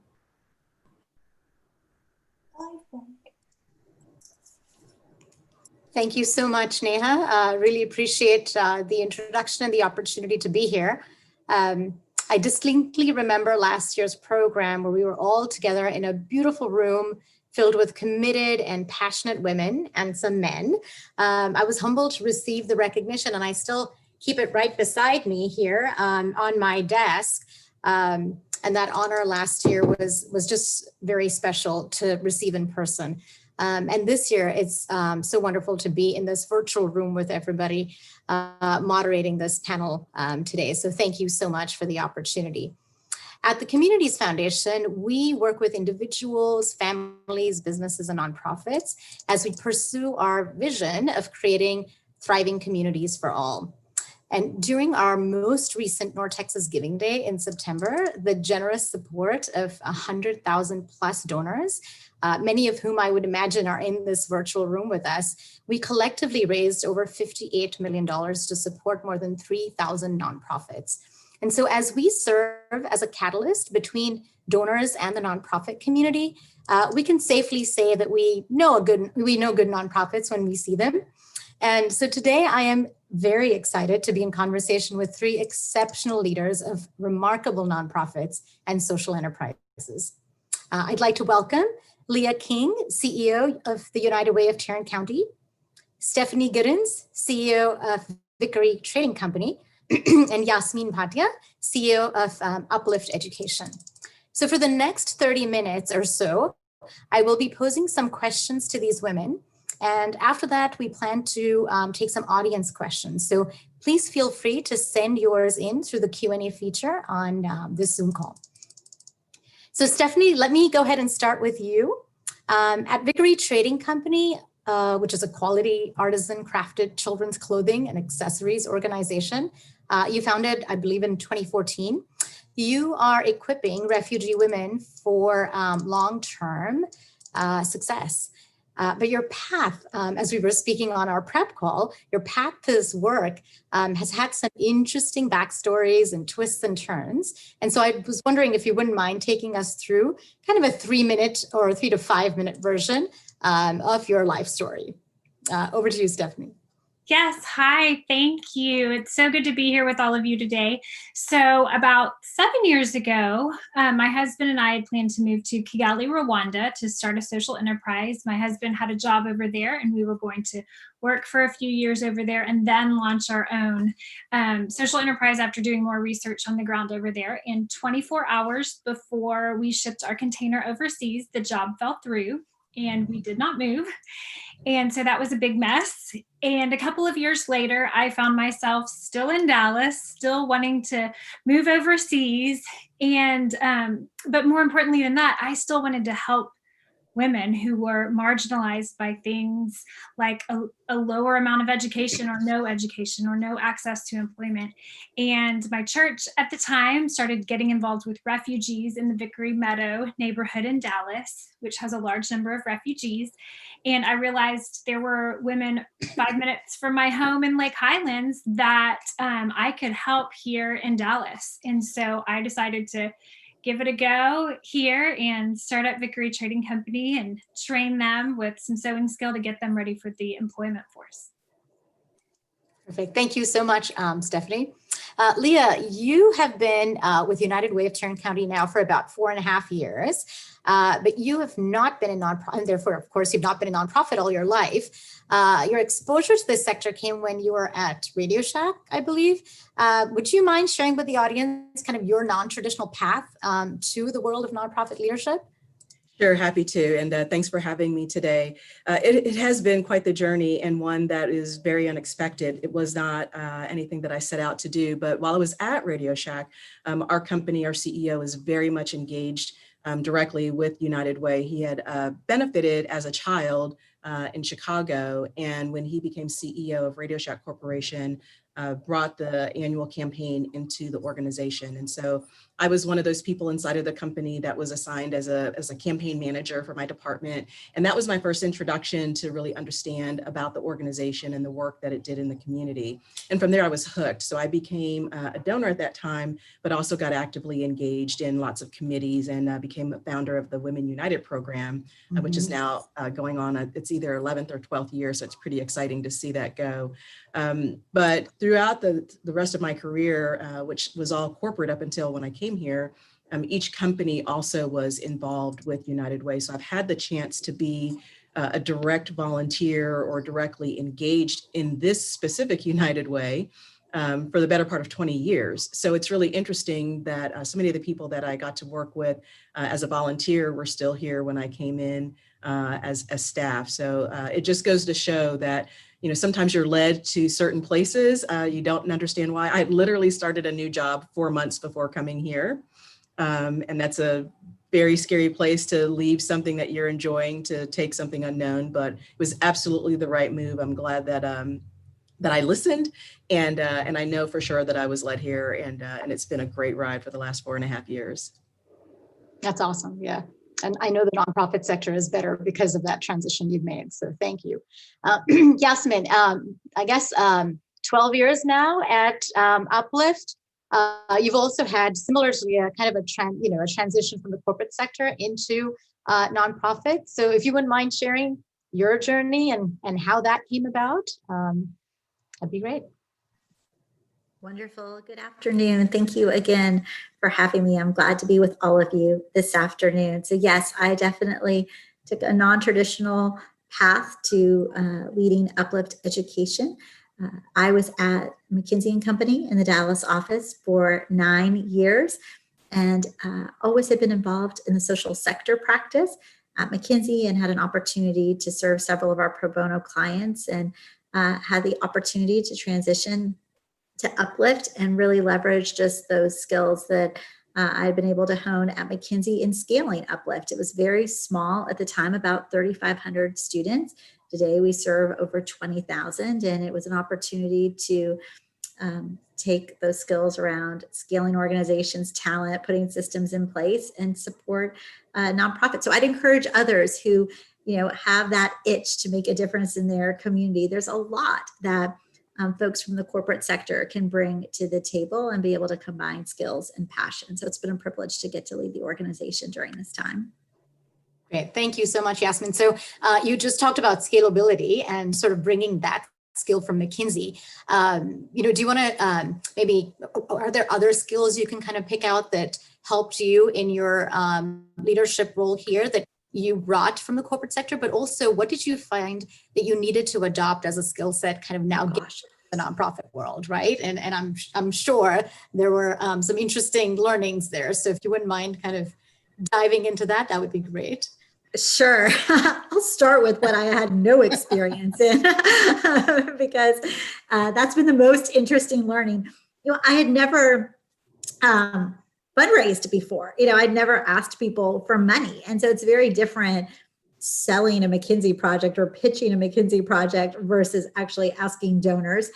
Thank you so much, Neha. Really appreciate the introduction and the opportunity to be here. I distinctly remember last year's program where we were all together in a beautiful room filled with committed and passionate women and some men. I was humbled to receive the recognition, and I still keep it right beside me here on my desk. And that honor last year was just very special to receive in person. And this year, it's so wonderful to be in this virtual room with everybody moderating this panel today. So thank you so much for the opportunity. At the Communities Foundation, we work with individuals, families, businesses, and nonprofits as we pursue our vision of creating thriving communities for all. And during our most recent North Texas Giving Day in September, the generous support of 100,000 plus donors, many of whom I would imagine are in this virtual room with us, we collectively raised over $58 million to support more than 3,000 nonprofits. And so as we serve as a catalyst between donors and the nonprofit community, we can safely say that we know good nonprofits when we see them. And so today I am very excited to be in conversation with three exceptional leaders of remarkable nonprofits and social enterprises. I'd like to welcome Leah King, CEO of the United Way of Tarrant County, Stephanie Giddens, CEO of Vickery Trading Company, and Yasmin Bhatia, CEO of Uplift Education. So for the next 30 minutes or so, I will be posing some questions to these women. And after that, we plan to take some audience questions. So please feel free to send yours in through the Q&A feature on this Zoom call. So Stephanie, let me go ahead and start with you. At Vickery Trading Company, which is a quality artisan crafted children's clothing and accessories organization, you founded, I believe, in 2014. You are equipping refugee women for long-term success. But your path, as we were speaking on our prep call, your path to this work has had some interesting backstories and twists and turns. And so I was wondering if you wouldn't mind taking us through kind of a 3-minute or 3 to 5 minute version of your life story. Over to you, Stephanie. Yes, hi, thank you. It's so good to be here with all of you today. So about 7 years ago, my husband and I had planned to move to Kigali, Rwanda to start a social enterprise. My husband had a job over there and we were going to work for a few years over there and then launch our own social enterprise after doing more research on the ground over there. And 24 hours before we shipped our container overseas, the job fell through and we did not move. And so that was a big mess. And a couple of years later, I found myself still in Dallas, still wanting to move overseas. And, but more importantly than that, I still wanted to help women who were marginalized by things like a lower amount of education or no access to employment. And my church at the time started getting involved with refugees in the Vickery Meadow neighborhood in Dallas, which has a large number of refugees. And I realized there were women 5 minutes from my home in Lake Highlands that I could help here in Dallas. And so I decided to give it a go here and start up Vickery Trading Company and train them with some sewing skill to get them ready for the employment force. Perfect. Thank you so much, Stephanie. Leah, you have been with United Way of Tarrant County now for about 4.5 years, but you have not been a nonprofit, and therefore, of course, you've not been a nonprofit all your life. Your exposure to this sector came when you were at Radio Shack, I believe. Would you mind sharing with the audience kind of your non-traditional path to the world of nonprofit leadership? Sure, happy to, and thanks for having me today. It has been quite the journey and one that is very unexpected. It was not anything that I set out to do, but while I was at Radio Shack, our company, our CEO is very much engaged directly with United Way. He had benefited as a child in Chicago, and when he became CEO of Radio Shack Corporation, brought the annual campaign into the organization. And so I was one of those people inside of the company that was assigned as a campaign manager for my department. And that was my first introduction to really understand about the organization and the work that it did in the community. And from there I was hooked. So I became a donor at that time, but also got actively engaged in lots of committees and became a founder of the Women United program, which is now going on, it's either 11th or 12th year. So it's pretty exciting to see that go. But throughout the rest of my career, which was all corporate up until when I came here, each company also was involved with United Way. So I've had the chance to be a direct volunteer or directly engaged in this specific United Way for the better part of 20 years. So it's really interesting that so many of the people that I got to work with as a volunteer were still here when I came in as staff. So it just goes to show that, sometimes you're led to certain places. You don't understand why. I literally started a new job 4 months before coming here. And that's a very scary place to leave something that you're enjoying to take something unknown, but it was absolutely the right move. I'm glad that that I listened, and I know for sure that I was led here, and it's been a great ride for the last 4.5 years. That's awesome. Yeah. And I know the nonprofit sector is better because of that transition you've made. So thank you. Yasmin, I guess 12 years now at Uplift. You've also had similarly kind of a transition from the corporate sector into nonprofit. So if you wouldn't mind sharing your journey and how that came about, that'd be great. Wonderful. Good afternoon. Thank you again for having me. I'm glad to be with all of you this afternoon. So yes, I definitely took a non-traditional path to leading Uplift education. I was at McKinsey & Company in the Dallas office for 9 years and always had been involved in the social sector practice at McKinsey and had an opportunity to serve several of our pro bono clients and had the opportunity to transition to Uplift and really leverage just those skills that I've been able to hone at McKinsey in scaling Uplift. It was very small at the time, about 3,500 students. Today we serve over 20,000, and it was an opportunity to take those skills around scaling organizations, talent, putting systems in place, and support nonprofits. So I'd encourage others who have that itch to make a difference in their community. There's a lot that folks from the corporate sector can bring to the table and be able to combine skills and passion. So it's been a privilege to get to lead the organization during this time. Great. Thank you so much, Yasmin. So you just talked about scalability and sort of bringing that skill from McKinsey. Do you want to maybe, are there other skills you can kind of pick out that helped you in your leadership role here that you brought from the corporate sector, but also what did you find that you needed to adopt as a skill set kind of now get the nonprofit world, right? And I'm sure there were some interesting learnings there. So if you wouldn't mind kind of diving into that, that would be great. Sure. I'll start with what I had no experience in because that's been the most interesting learning. I had never fundraised before. I'd never asked people for money. And so it's very different selling a McKinsey project or pitching a McKinsey project versus actually asking donors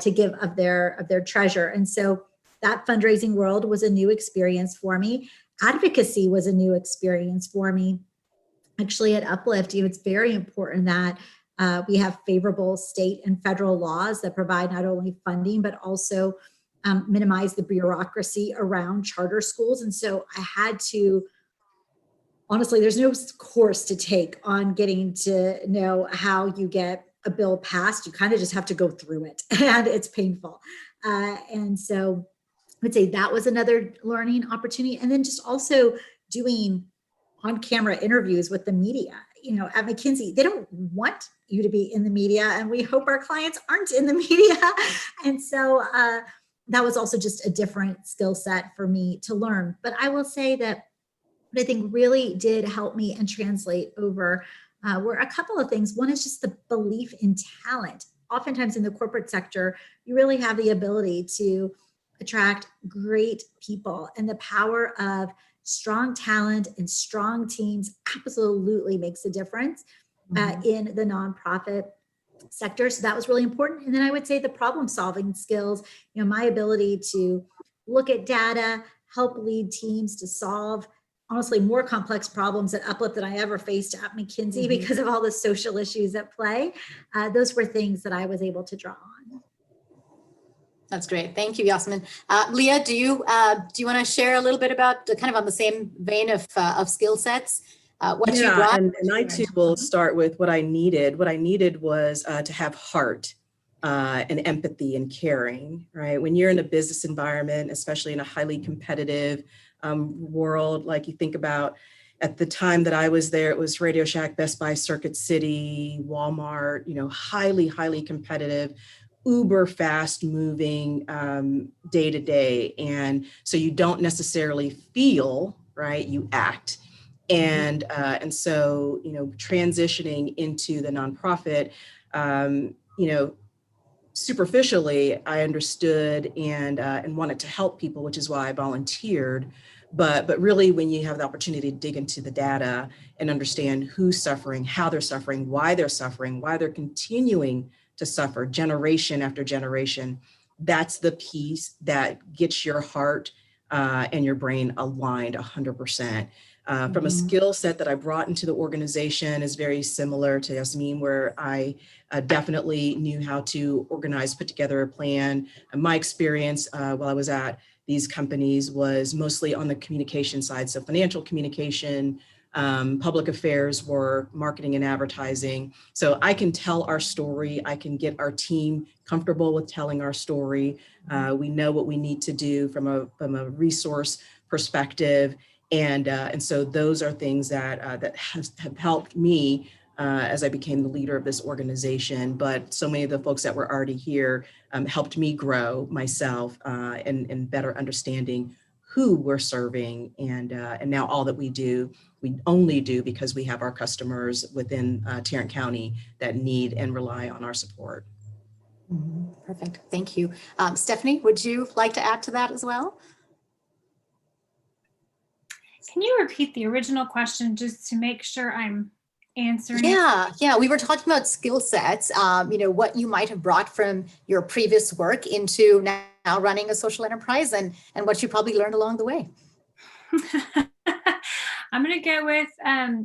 to give of their treasure. And so that fundraising world was a new experience for me. Advocacy was a new experience for me. Actually, at Uplift, it's very important that we have favorable state and federal laws that provide not only funding, but also minimize the bureaucracy around charter schools. And so I had to, honestly, there's no course to take on getting to know how you get a bill passed. You kind of just have to go through it, and it's painful. And so I would say that was another learning opportunity. And then just also doing on-camera interviews with the media. At McKinsey, they don't want you to be in the media, and we hope our clients aren't in the media. And so that was also just a different skill set for me to learn. But I will say that what I think really did help me and translate over were a couple of things. One is just the belief in talent. Oftentimes in the corporate sector, you really have the ability to attract great people, and the power of strong talent and strong teams absolutely makes a difference in the nonprofit sector. So that was really important. And then I would say the problem solving skills, my ability to look at data, help lead teams to solve honestly more complex problems at Uplift than I ever faced at McKinsey because of all the social issues at play. Those were things that I was able to draw on. That's great. Thank you, Yasmin. Leah, do you want to share a little bit about kind of on the same vein of skill sets? What you brought? And I too will start with what I needed. What I needed was to have heart and empathy and caring, right? When you're in a business environment, especially in a highly competitive world. Like you think about at the time that I was there, it was Radio Shack, Best Buy, Circuit City, Walmart, highly, highly competitive, uber fast moving day to day. And so you don't necessarily feel, right? You act. And so, transitioning into the nonprofit, superficially, I understood and wanted to help people, which is why I volunteered. But really, when you have the opportunity to dig into the data and understand who's suffering, how they're suffering, why they're continuing to suffer generation after generation, that's the piece that gets your heart and your brain aligned 100%. From a skill set that I brought into the organization is very similar to Yasmin, where I definitely knew how to organize, put together a plan. And my experience while I was at these companies was mostly on the communication side. So financial communication, public affairs work, marketing and advertising. So I can tell our story. I can get our team comfortable with telling our story. We know what we need to do from a resource perspective. And so those are things that have helped me as I became the leader of this organization. But so many of the folks that were already here helped me grow myself and better understanding who we're serving. And now all that we do, we only do because we have our customers within Tarrant County that need and rely on our support. Perfect. Thank you. Stephanie, would you like to add to that as well? Can you repeat the original question just to make sure I'm answering? Yeah. We were talking about skill sets, what you might have brought from your previous work into now running a social enterprise and what you probably learned along the way. I'm going to go with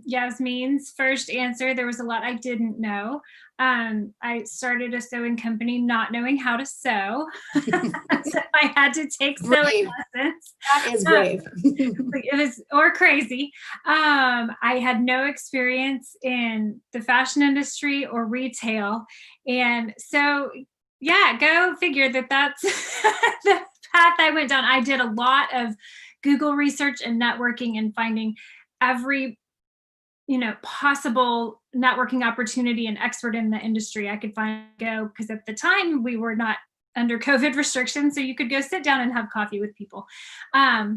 Yasmin's first answer. There was a lot I didn't know. I started a sewing company not knowing how to sew. So I had to take sewing lessons. That is brave. It was, or crazy. I had no experience in the fashion industry or retail. And so, yeah, go figure that's the path I went down. I did a lot of Google research and networking and finding every possible networking opportunity and expert in the industry I could find, because at the time we were not under COVID restrictions, so you could go sit down and have coffee with people. I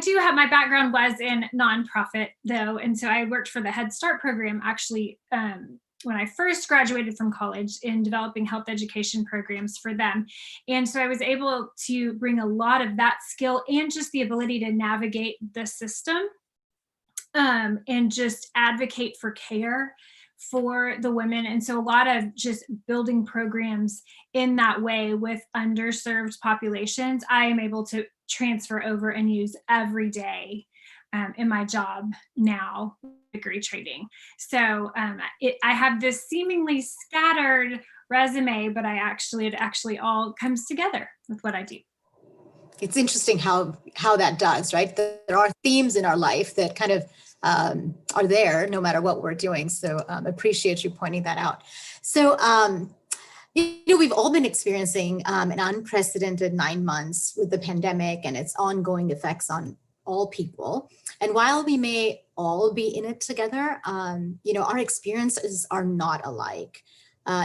do have, my background was in nonprofit though, and so I worked for the Head Start program actually when I first graduated from college in developing health education programs for them. And so I was able to bring a lot of that skill and just the ability to navigate the system and just advocate for care for the women. And so a lot of just building programs in that way with underserved populations, I am able to transfer over and use every day in my job now, degree trading. So I have this seemingly scattered resume, but it actually all comes together with what I do. It's interesting how that does, right? There are themes in our life that kind of are there no matter what we're doing. So appreciate you pointing that out. So, we've all been experiencing an unprecedented 9 months with the pandemic and its ongoing effects on all people. And while we may all be in it together, our experiences are not alike.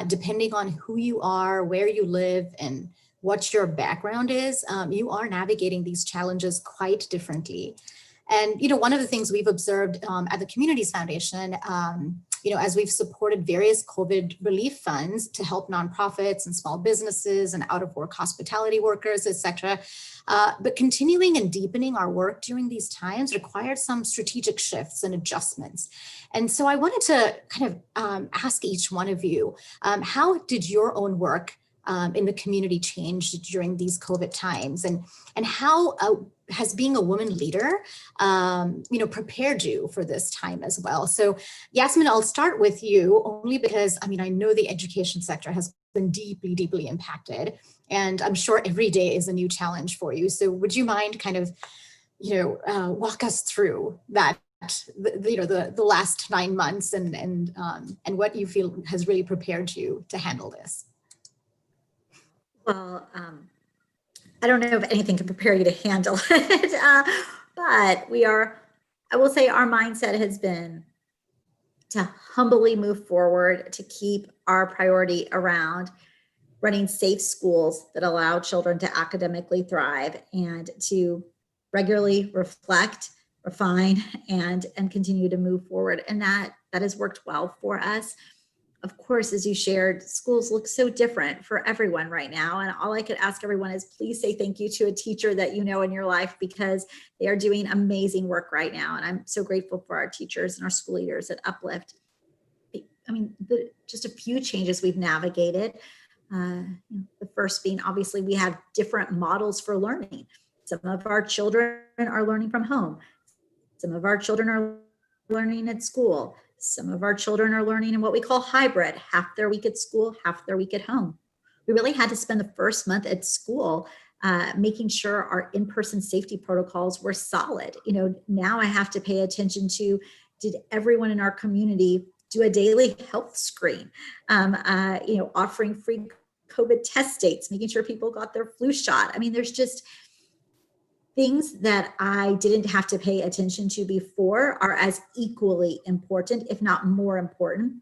Depending on who you are, where you live, and what your background is, you are navigating these challenges quite differently. And, one of the things we've observed at the Communities Foundation, as we've supported various COVID relief funds to help nonprofits and small businesses and out-of-work hospitality workers, et cetera, but continuing and deepening our work during these times required some strategic shifts and adjustments. And so I wanted to kind of ask each one of you, how did your own work in the community change during these COVID times, and how has being a woman leader, prepared you for this time as well? So Yasmin, I'll start with you only because, I know the education sector has been deeply, deeply impacted, and I'm sure every day is a new challenge for you. So would you mind kind of, walk us through that, the last 9 months and what you feel has really prepared you to handle this? Well, I don't know if anything can prepare you to handle it, but I will say our mindset has been to humbly move forward, to keep our priority around running safe schools that allow children to academically thrive, and to regularly reflect, refine, and continue to move forward. And that has worked well for us. Of course, as you shared, schools look so different for everyone right now. And all I could ask everyone is please say thank you to a teacher that you know in your life, because they are doing amazing work right now. And I'm so grateful for our teachers and our school leaders at Uplift. I mean, just a few changes we've navigated. The first being, obviously, we have different models for learning. Some of our children are learning from home. Some of our children are learning at school. Some of our children are learning in what we call hybrid, half their week at school, half their week at home. We really had to spend the first month at school making sure our in-person safety protocols were solid. Now I have to pay attention to, did everyone in our community do a daily health screen, offering free COVID test dates, making sure people got their flu shot. I mean, there's just things that I didn't have to pay attention to before are as equally important, if not more important,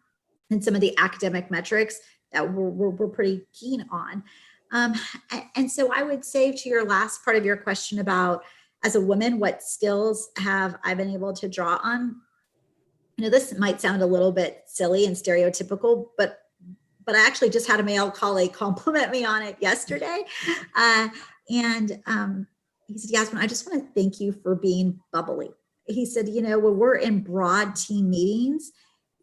than some of the academic metrics that we're pretty keen on. And so I would say, to your last part of your question about, as a woman, what skills have I been able to draw on? This might sound a little bit silly and stereotypical, but I actually just had a male colleague compliment me on it yesterday. He said, Yasmin, I just want to thank you for being bubbly. He said, when we're in broad team meetings,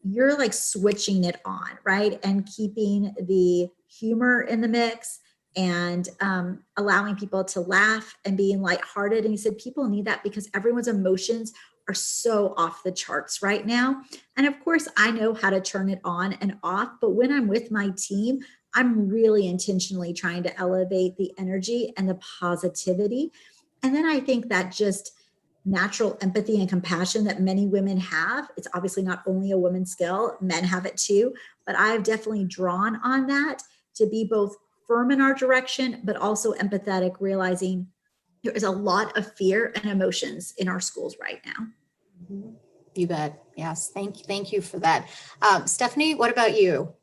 you're like switching it on, right? And keeping the humor in the mix, and allowing people to laugh and being lighthearted. And he said, people need that because everyone's emotions are so off the charts right now. And of course, I know how to turn it on and off, but when I'm with my team, I'm really intentionally trying to elevate the energy and the positivity. And then I think that just natural empathy and compassion that many women have, it's obviously not only a woman's skill, men have it too, but I've definitely drawn on that to be both firm in our direction, but also empathetic, realizing there is a lot of fear and emotions in our schools right now. You bet. Yes. Thank you for that. Stephanie, what about you?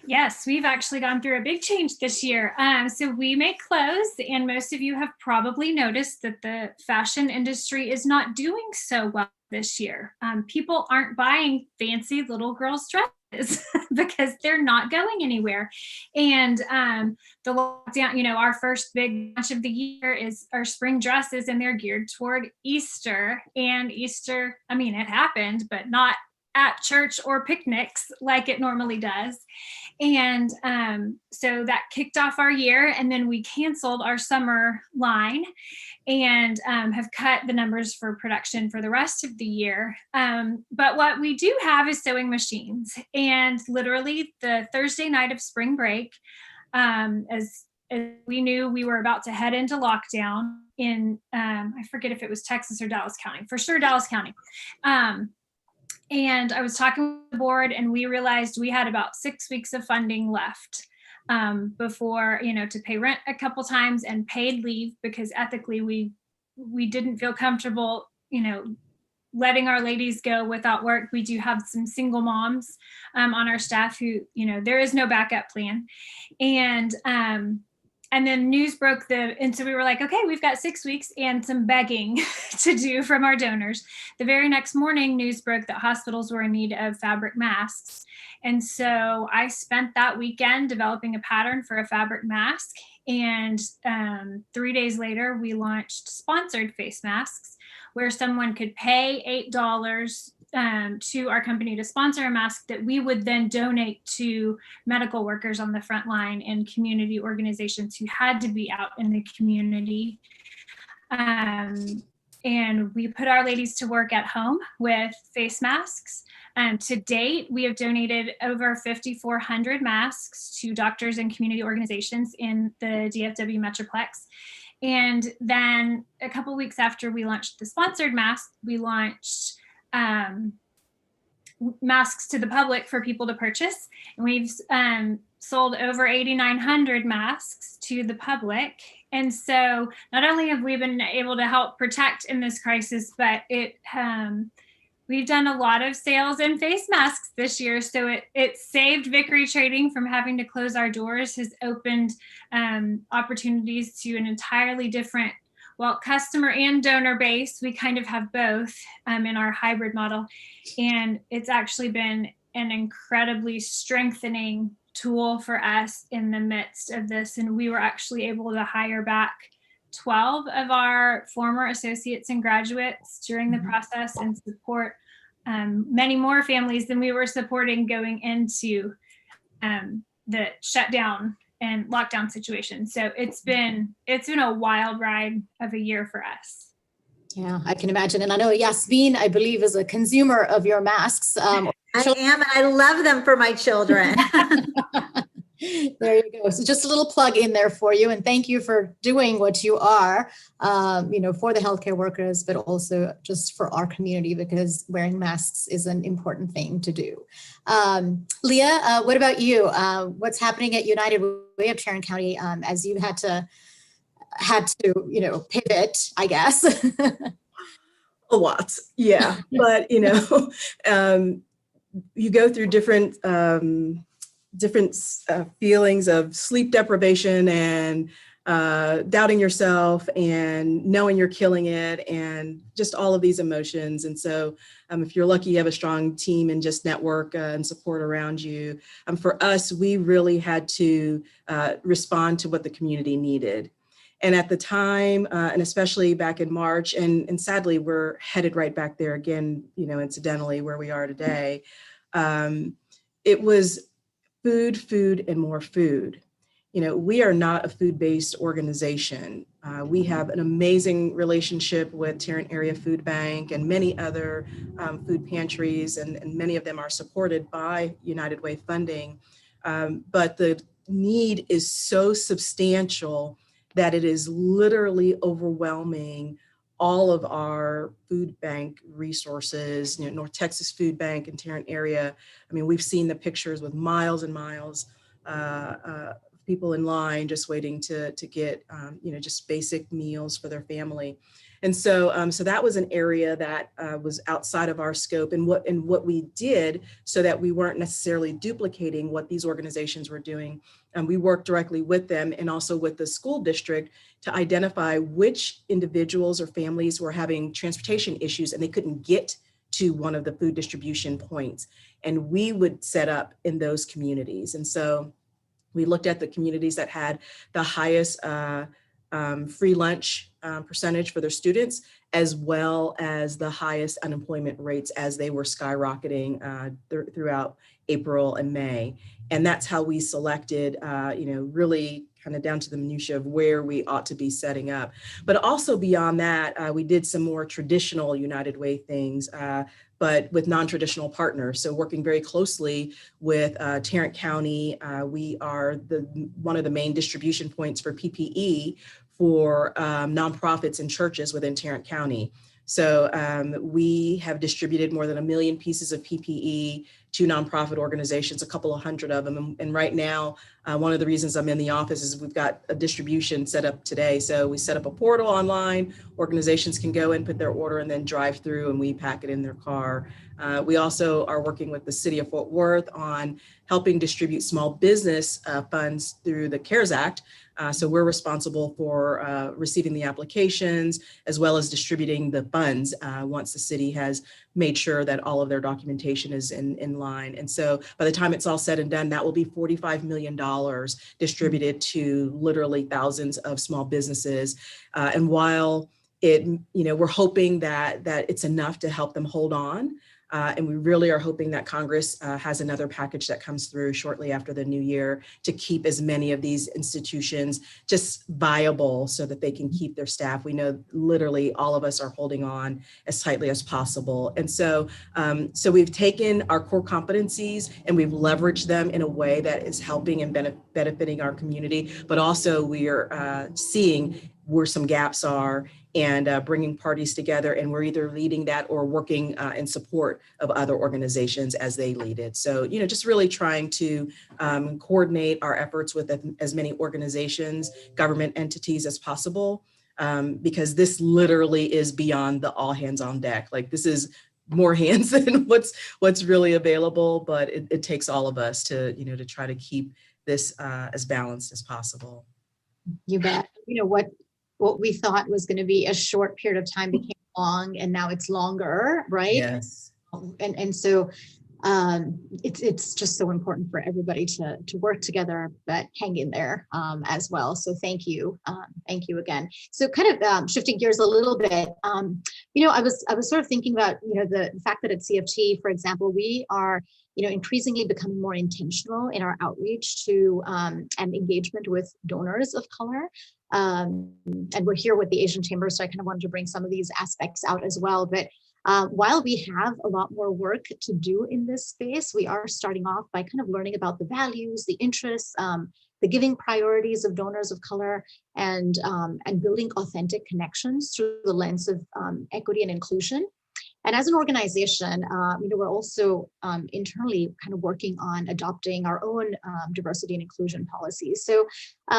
Yes, we've actually gone through a big change this year. So we make clothes, and most of you have probably noticed that the fashion industry is not doing so well this year. People aren't buying fancy little girls' dresses because they're not going anywhere. And the lockdown, our first big launch of the year is our spring dresses, and they're geared toward Easter. And Easter, it happened, but not at church or picnics like it normally does. And so that kicked off our year, and then we canceled our summer line and have cut the numbers for production for the rest of the year. But what we do have is sewing machines, and literally the Thursday night of spring break, as we knew we were about to head into lockdown in, I forget if it was Texas or Dallas County, for sure Dallas County. And I was talking with the board, and we realized we had about 6 weeks of funding left before, to pay rent a couple times and paid leave, because ethically we didn't feel comfortable, letting our ladies go without work. We do have some single moms on our staff who, there is no backup plan. And then news broke and so we were like, okay, we've got 6 weeks and some begging to do from our donors. The very next morning, news broke that hospitals were in need of fabric masks. And so I spent that weekend developing a pattern for a fabric mask. And 3 days later, we launched sponsored face masks, where someone could pay $8 to our company to sponsor a mask that we would then donate to medical workers on the front line and community organizations who had to be out in the community. And we put our ladies to work at home with face masks. To date, we have donated over 5,400 masks to doctors and community organizations in the DFW Metroplex. And then a couple weeks after we launched the sponsored mask, we launched masks to the public for people to purchase. And we've sold over 8,900 masks to the public. And so not only have we been able to help protect in this crisis, but we've done a lot of sales in face masks this year. So it saved Vickery Trading from having to close our doors, has opened opportunities to an entirely different, well, customer and donor base. We kind of have both in our hybrid model. And it's actually been an incredibly strengthening tool for us in the midst of this. And we were actually able to hire back 12 of our former associates and graduates during the process and support many more families than we were supporting going into the shutdown and lockdown situation. So it's been a wild ride of a year for us. Yeah, I can imagine. And I know Yasmin, I believe, is a consumer of your masks. I am, and I love them for my children. There you go. So just a little plug in there for you. And thank you for doing what you are, for the healthcare workers, but also just for our community, because wearing masks is an important thing to do. Leah, what about you? What's happening at United Way of Tarrant County as you had to pivot, I guess? A lot. Yeah. But, you go through different feelings of sleep deprivation and doubting yourself and knowing you're killing it and just all of these emotions. And so if you're lucky, you have a strong team and just network and support around you. For us, we really had to respond to what the community needed. And at the time, and especially back in March, and sadly, we're headed right back there again, incidentally, where we are today, it was food, and more food. We are not a food-based organization. We have an amazing relationship with Tarrant Area Food Bank and many other food pantries, and many of them are supported by United Way funding. But the need is so substantial that it is literally overwhelming all of our food bank resources, North Texas Food Bank and Tarrant area. I mean, we've seen the pictures with miles and miles of people in line just waiting to get, just basic meals for their family. And so, so that was an area that was outside of our scope, and what we did so that we weren't necessarily duplicating what these organizations were doing. And we worked directly with them and also with the school district to identify which individuals or families were having transportation issues and they couldn't get to one of the food distribution points. And we would set up in those communities. And so we looked at the communities that had the highest free lunch percentage for their students, as well as the highest unemployment rates as they were skyrocketing throughout April and May. And that's how we selected, really kind of down to the minutia of where we ought to be setting up. But also beyond that, we did some more traditional United Way things, but with non-traditional partners. So working very closely with Tarrant County, we are one of the main distribution points for PPE for nonprofits and churches within Tarrant County. So we have distributed more than 1 million pieces of PPE to nonprofit organizations, a couple of hundred of them. And right now, one of the reasons I'm in the office is we've got a distribution set up today. So we set up a portal online, organizations can go in, put their order, and then drive through and we pack it in their car. We also are working with the city of Fort Worth on helping distribute small business funds through the CARES Act. So we're responsible for receiving the applications as well as distributing the funds once the city has made sure that all of their documentation is in line. And so by the time it's all said and done, that will be $45 million distributed to literally thousands of small businesses. And while we're hoping that it's enough to help them hold on, and we really are hoping that Congress has another package that comes through shortly after the new year to keep as many of these institutions just viable so that they can keep their staff. We know literally all of us are holding on as tightly as possible. And so, so we've taken our core competencies and we've leveraged them in a way that is helping and benefiting our community, but also we are seeing where some gaps are and bringing parties together. And we're either leading that or working in support of other organizations as they lead it. So, just really trying to coordinate our efforts with as many organizations, government entities as possible, because this literally is beyond the all hands on deck. Like, this is more hands than what's really available, but it takes all of us to, to try to keep this as balanced as possible. You bet. What we thought was going to be a short period of time became long, and now it's longer, right? Yes. And so it's just so important for everybody to work together, but hang in there as well. So thank you again. So kind of shifting gears a little bit, I was sort of thinking about the fact that at CFT, for example, we are increasingly becoming more intentional in our outreach to and engagement with donors of color. And we're here with the Asian Chamber, so I kind of wanted to bring some of these aspects out as well. But while we have a lot more work to do in this space, we are starting off by kind of learning about the values, the interests, the giving priorities of donors of color, and building authentic connections through the lens of equity and inclusion. And as an organization, we're also internally kind of working on adopting our own diversity and inclusion policies. So,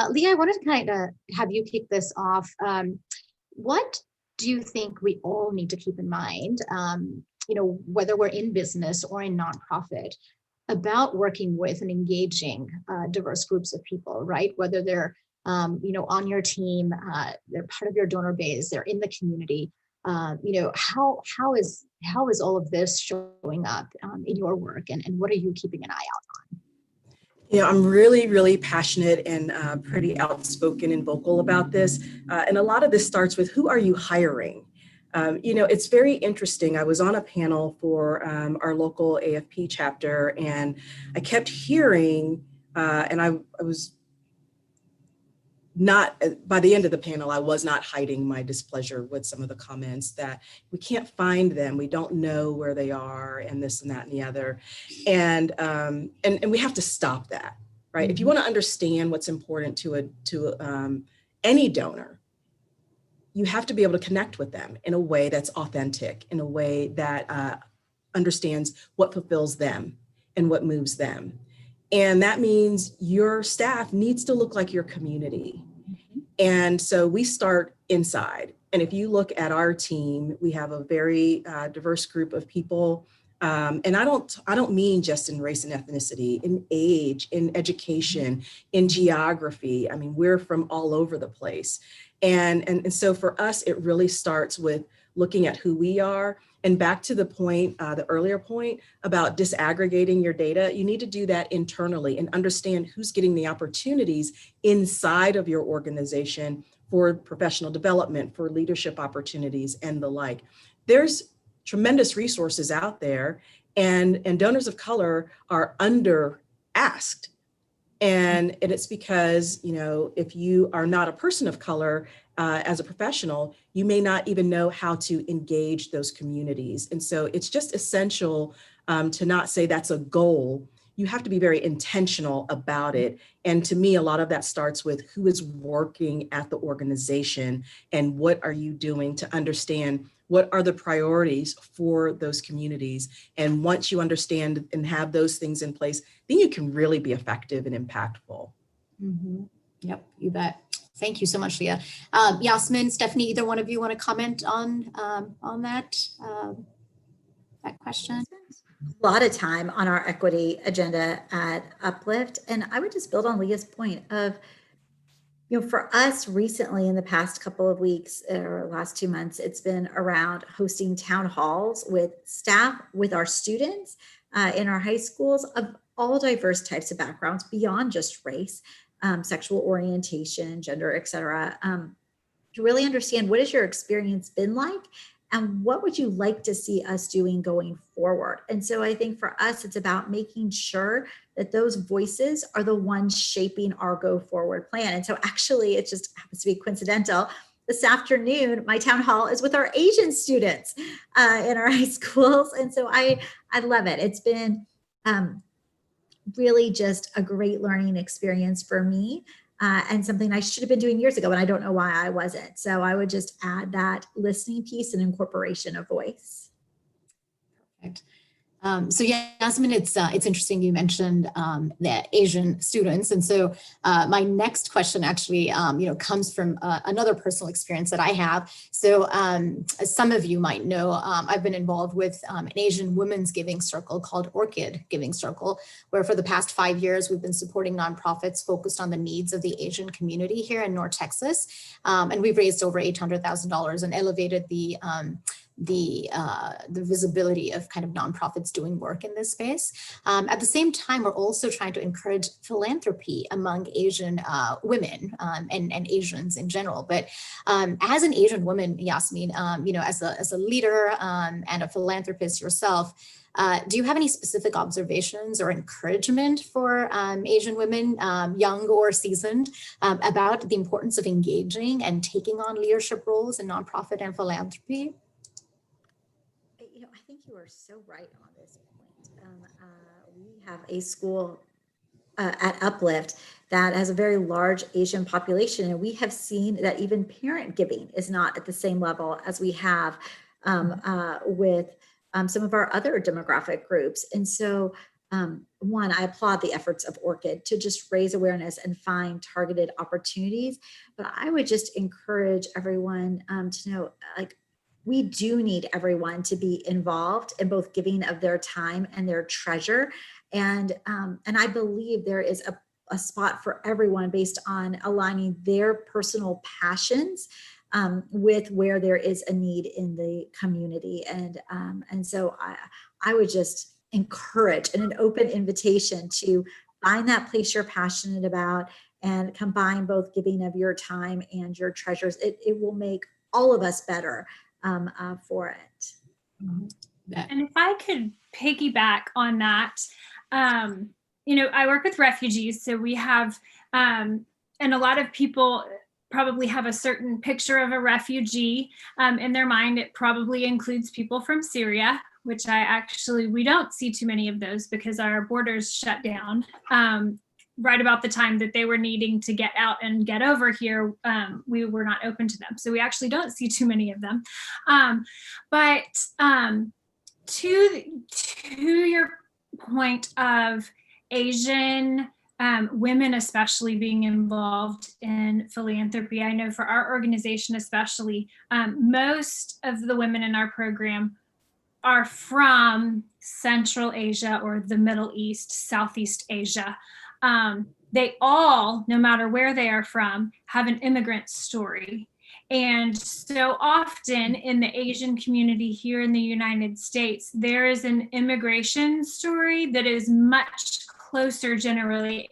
Leah, I wanted to kind of have you kick this off. What do you think we all need to keep in mind, whether we're in business or in nonprofit, about working with and engaging diverse groups of people, right? Whether they're, on your team, they're part of your donor base, they're in the community. How is all of this showing up in your work, and what are you keeping an eye out on? I'm really, really passionate and pretty outspoken and vocal about this. And a lot of this starts with, who are you hiring? It's very interesting. I was on a panel for our local AFP chapter, and I kept hearing, and I was not, by the end of the panel, I was not hiding my displeasure with some of the comments that we can't find them, we don't know where they are, and this and that and the other. And we have to stop that, right? Mm-hmm. If you want to understand what's important to any donor, you have to be able to connect with them in a way that's authentic, in a way that understands what fulfills them and what moves them. And that means your staff needs to look like your community. Mm-hmm. And so we start inside. And if you look at our team, we have a very diverse group of people. And I don't mean just in race and ethnicity, in age, in education, in geography. I mean, we're from all over the place. And so for us, it really starts with looking at who we are. And back to the point, the earlier point about disaggregating your data, you need to do that internally and understand who's getting the opportunities inside of your organization for professional development, for leadership opportunities and the like. There's tremendous resources out there, and donors of color are under asked. And it's because, if you are not a person of color as a professional, you may not even know how to engage those communities. And so it's just essential to not say that's a goal. You have to be very intentional about it. And to me, a lot of that starts with who is working at the organization and what are you doing to understand what are the priorities for those communities. And once you understand and have those things in place, then you can really be effective and impactful. Mm-hmm. Yep, you bet. Thank you so much, Leah. Yasmin, Stephanie, either one of you want to comment on that question? A lot of time on our equity agenda at Uplift. And I would just build on Leah's point of, for us recently in the past couple of weeks or last 2 months, it's been around hosting town halls with staff, with our students in our high schools of all diverse types of backgrounds beyond just race, sexual orientation, gender, et cetera, to really understand what has your experience been like and what would you like to see us doing going forward? And so I think for us, it's about making sure that those voices are the ones shaping our go forward plan. And so actually, it just happens to be coincidental. This afternoon, my town hall is with our Asian students in our high schools. And so I love it. It's been really just a great learning experience for me and something I should have been doing years ago, and I don't know why I wasn't. So I would just add that listening piece and incorporation of voice. Perfect. So yeah, Yasmin, it's interesting you mentioned the Asian students, and so my next question actually, comes from another personal experience that I have. So as some of you might know, I've been involved with an Asian women's giving circle called Orchid Giving Circle, where for the past 5 years we've been supporting nonprofits focused on the needs of the Asian community here in North Texas, and we've raised over $800,000 and elevated the visibility of kind of nonprofits doing work in this space. At the same time, we're also trying to encourage philanthropy among Asian women and Asians in general. But as an Asian woman, Yasmin, as a leader and a philanthropist yourself, do you have any specific observations or encouragement for Asian women, young or seasoned, about the importance of engaging and taking on leadership roles in nonprofit and philanthropy? I think you are so right on this point. We have a school at Uplift that has a very large Asian population, and we have seen that even parent giving is not at the same level as we have with some of our other demographic groups. And so, one, I applaud the efforts of Orchid to just raise awareness and find targeted opportunities. But I would just encourage everyone to know, we do need everyone to be involved in both giving of their time and their treasure. And I believe there is a spot for everyone based on aligning their personal passions with where there is a need in the community. And so I would just encourage an open invitation to find that place you're passionate about and combine both giving of your time and your treasures. It will make all of us better for it. And if I could piggyback on that, I work with refugees, so we have, and a lot of people probably have a certain picture of a refugee in their mind. It probably includes people from Syria, which we don't see too many of those because our borders shut down right about the time that they were needing to get out and get over here. We were not open to them. So we actually don't see too many of them. But to your point of Asian women especially being involved in philanthropy, I know for our organization especially, most of the women in our program are from Central Asia or the Middle East, Southeast Asia. They all, no matter where they are from, have an immigrant story. And so often in the Asian community here in the United States, there is an immigration story that is much closer generationally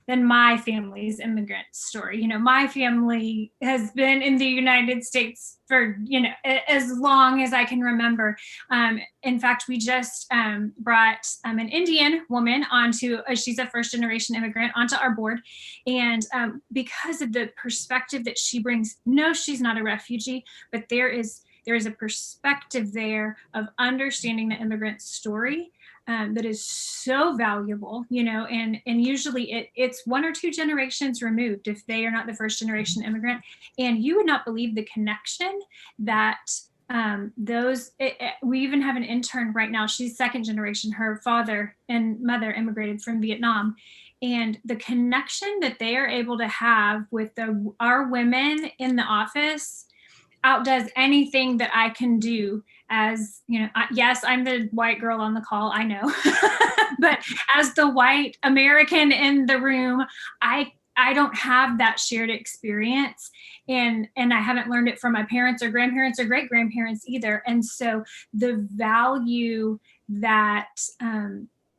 than my family's immigrant story. My family has been in the United States for, as long as I can remember. In fact, we just brought an Indian woman she's a first generation immigrant onto our board. And because of the perspective that she brings, no, she's not a refugee, but there is a perspective there of understanding the immigrant story that is so valuable, and usually it's 1 or 2 generations removed if they are not the first generation immigrant. And you would not believe the connection that we even have an intern right now. She's second generation. Her father and mother immigrated from Vietnam. And the connection that they are able to have with our women in the office outdoes anything that I can do as, yes, I'm the white girl on the call, I know, but as the white American in the room, I don't have that shared experience, and I haven't learned it from my parents or grandparents or great grandparents either. And so the value that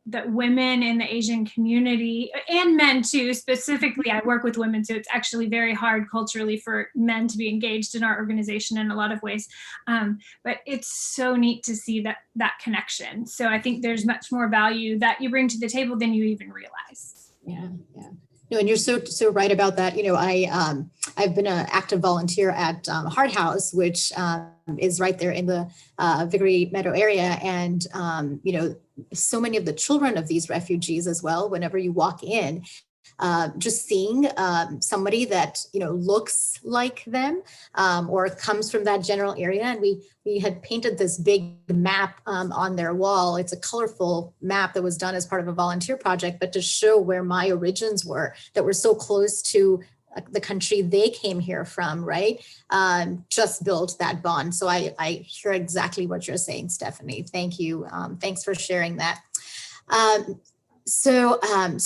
that women in the Asian community, and men too, specifically, I work with women, so it's actually very hard culturally for men to be engaged in our organization in a lot of ways. But it's so neat to see that connection. So I think there's much more value that you bring to the table than you even realize. Yeah. No, and you're so right about that. I've been an active volunteer at Hard House, which is right there in the Vickery Meadow area, and so many of the children of these refugees as well. Whenever you walk in, just seeing somebody that, looks like them or comes from that general area. And we had painted this big map on their wall. It's a colorful map that was done as part of a volunteer project, but to show where my origins were, that were so close to the country they came here from, right? Just built that bond. So I hear exactly what you're saying, Stephanie. Thank you. Thanks for sharing that. So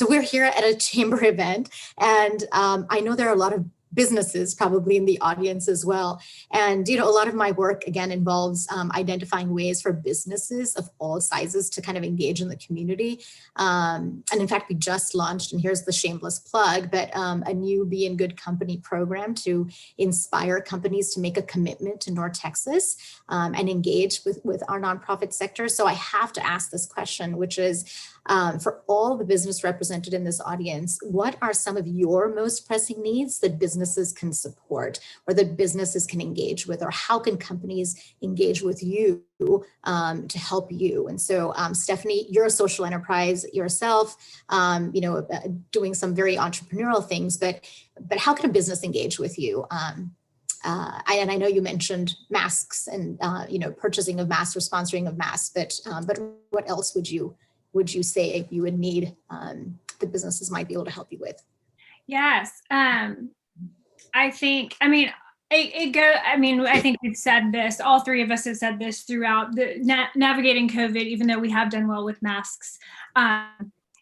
we're here at a chamber event, and I know there are a lot of businesses probably in the audience as well. And, a lot of my work, again, involves identifying ways for businesses of all sizes to kind of engage in the community. And in fact, we just launched, and here's the shameless plug, but a new Be in Good Company program to inspire companies to make a commitment to North Texas and engage with our nonprofit sector. So I have to ask this question, which is, for all the business represented in this audience, what are some of your most pressing needs that businesses can support or that businesses can engage with, or how can companies engage with you to help you? And so, Stephanie, you're a social enterprise yourself, doing some very entrepreneurial things, but how can a business engage with you? And I know you mentioned masks and purchasing of masks or sponsoring of masks, but what else would you say you would need the businesses might be able to help you with? Yes. I think we've said this, all three of us have said this throughout the navigating COVID, even though we have done well with masks,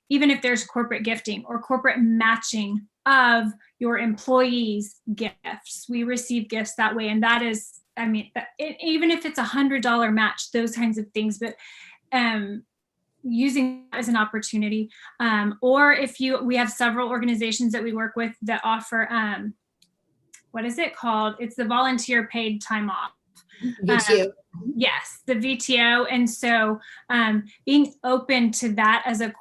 even if there's corporate gifting or corporate matching of your employees' gifts, we receive gifts that way. And that is, even if it's $100 match, those kinds of things, but using that as an opportunity, or we have several organizations that we work with that offer, what is it called? It's the volunteer paid time off. VTO. Yes, the VTO. And so being open to that as a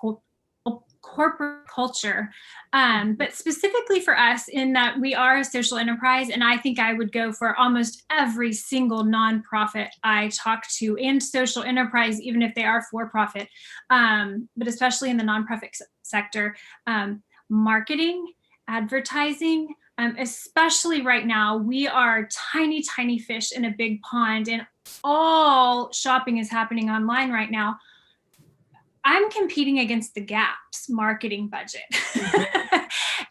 corporate culture, but specifically for us in that we are a social enterprise. And I think I would go for almost every single nonprofit I talk to and social enterprise, even if they are for-profit, but especially in the nonprofit sector, marketing, advertising, especially right now, we are tiny, tiny fish in a big pond, and all shopping is happening online right now. I'm competing against the Gap's marketing budget.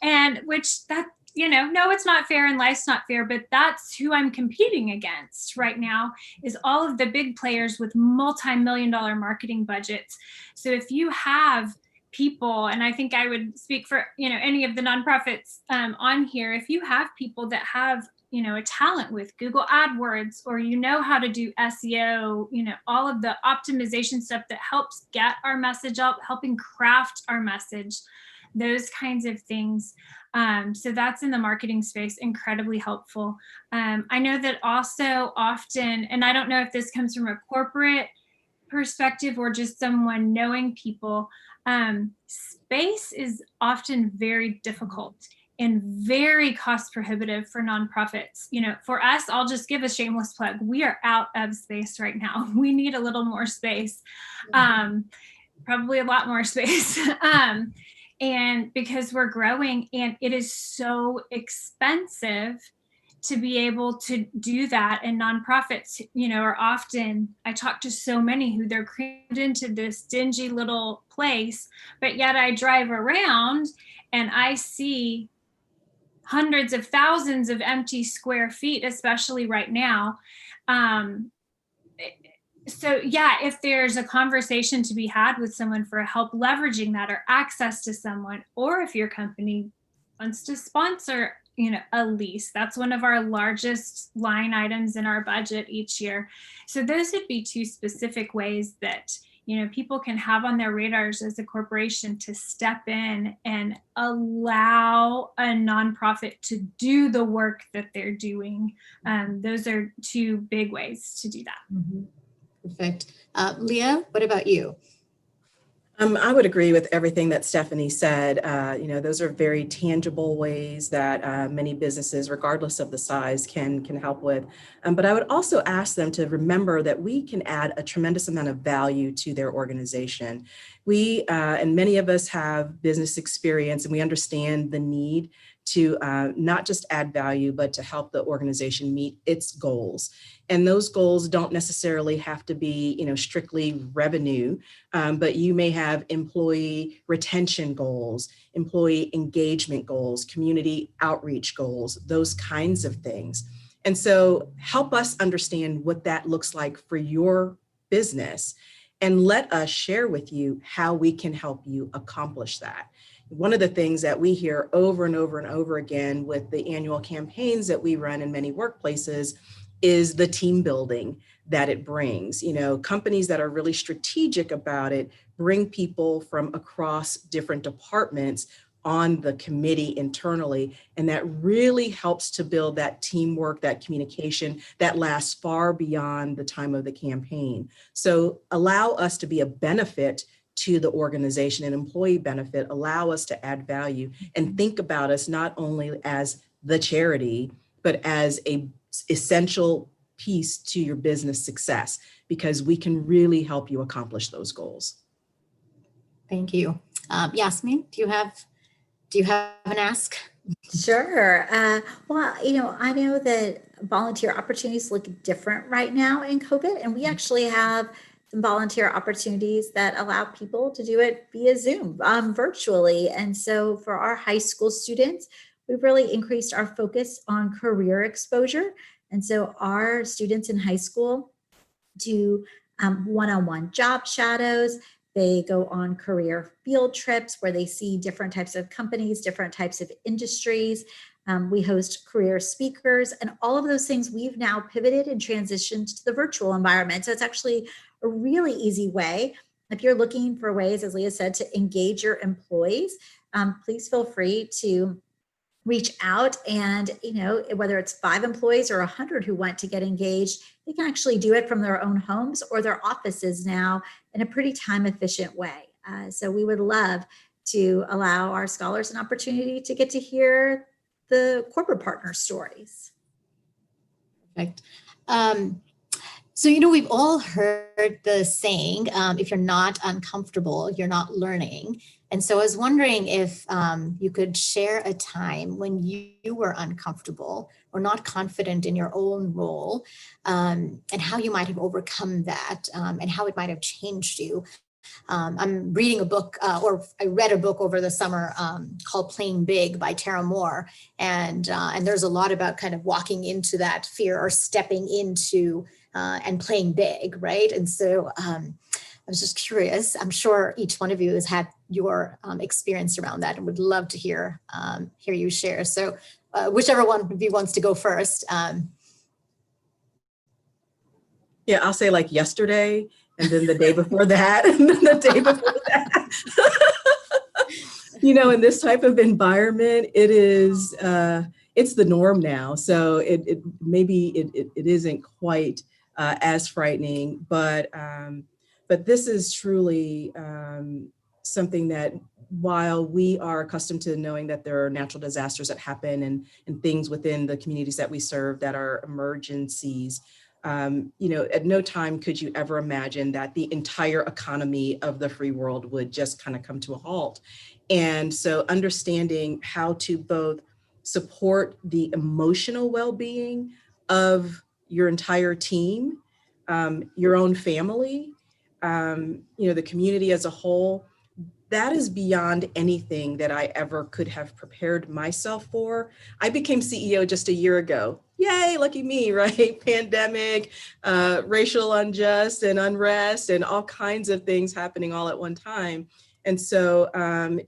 And which that, no, it's not fair and life's not fair, but that's who I'm competing against right now, is all of the big players with multi-million-dollar marketing budgets. So if you have people, and I think I would speak for, any of the nonprofits on here, if you have people that have, a talent with Google AdWords, or how to do SEO, all of the optimization stuff that helps get our message out, helping craft our message, those kinds of things. So that's in the marketing space, incredibly helpful. I know that also often, and I don't know if this comes from a corporate perspective or just someone knowing people, space is often very difficult and very cost prohibitive for nonprofits. For us, I'll just give a shameless plug. We are out of space right now. We need a little more space, probably a lot more space. And because we're growing, and it is so expensive to be able to do that. And nonprofits, are often, I talk to so many who they're crammed into this dingy little place, but yet I drive around and I see hundreds of thousands of empty square feet, especially right now. So yeah, if there's a conversation to be had with someone for help leveraging that or access to someone, or if your company wants to sponsor, a lease, that's one of our largest line items in our budget each year. So those would be two specific ways that, people can have on their radars as a corporation to step in and allow a nonprofit to do the work that they're doing. Those are two big ways to do that. Mm-hmm. Perfect. Leah, what about you? I would agree with everything that Stephanie said. Those are very tangible ways that many businesses, regardless of the size, can help with. But I would also ask them to remember that we can add a tremendous amount of value to their organization. We, and many of us have business experience, and we understand the need to not just add value, but to help the organization meet its goals. And those goals don't necessarily have to be, strictly revenue, but you may have employee retention goals, employee engagement goals, community outreach goals, those kinds of things. And so help us understand what that looks like for your business, and let us share with you how we can help you accomplish that. One of the things that we hear over and over and over again with the annual campaigns that we run in many workplaces is the team building that it brings. Companies that are really strategic about it bring people from across different departments on the committee internally, and that really helps to build that teamwork, that communication that lasts far beyond the time of the campaign. So allow us to be a benefit to the organization, an employee benefit, allow us to add value, and think about us not only as the charity, but as a essential piece to your business success, because we can really help you accomplish those goals. Thank you. Yasmin, do you have an ask? Sure. Well, I know that volunteer opportunities look different right now in COVID, and we actually have some volunteer opportunities that allow people to do it via Zoom, virtually. And so for our high school students, we've really increased our focus on career exposure. And so our students in high school do one-on-one job shadows. They go on career field trips where they see different types of companies, different types of industries. We host career speakers, and all of those things we've now pivoted and transitioned to the virtual environment. So it's actually a really easy way. If you're looking for ways, as Leah said, to engage your employees, please feel free to reach out. And, whether it's 5 employees or 100 who want to get engaged, they can actually do it from their own homes or their offices now in a pretty time efficient way. So we would love to allow our scholars an opportunity to get to hear the corporate partner stories. Perfect. So, we've all heard the saying, if you're not uncomfortable, you're not learning. And so I was wondering if you could share a time when you were uncomfortable or not confident in your own role, and how you might have overcome that, and how it might have changed you. I'm reading a book, or I read a book over the summer called Playing Big by Tara Moore. And there's a lot about kind of walking into that fear or stepping into and playing big, right? And so I was just curious. I'm sure each one of you has had your experience around that, and would love to hear you share. So whichever one of you wants to go first. Yeah, I'll say like yesterday, and then the day before that, and then the day before that. In this type of environment, it is it's the norm now. So it isn't quite as frightening, but this is truly something that, while we are accustomed to knowing that there are natural disasters that happen and things within the communities that we serve that are emergencies, at no time could you ever imagine that the entire economy of the free world would just kind of come to a halt. And so understanding how to both support the emotional well-being of your entire team, your own family, the community as a whole, that is beyond anything that I ever could have prepared myself for. I became CEO just a year ago. Yay, lucky me, right? Pandemic, racial unjust and unrest, and all kinds of things happening all at one time. And so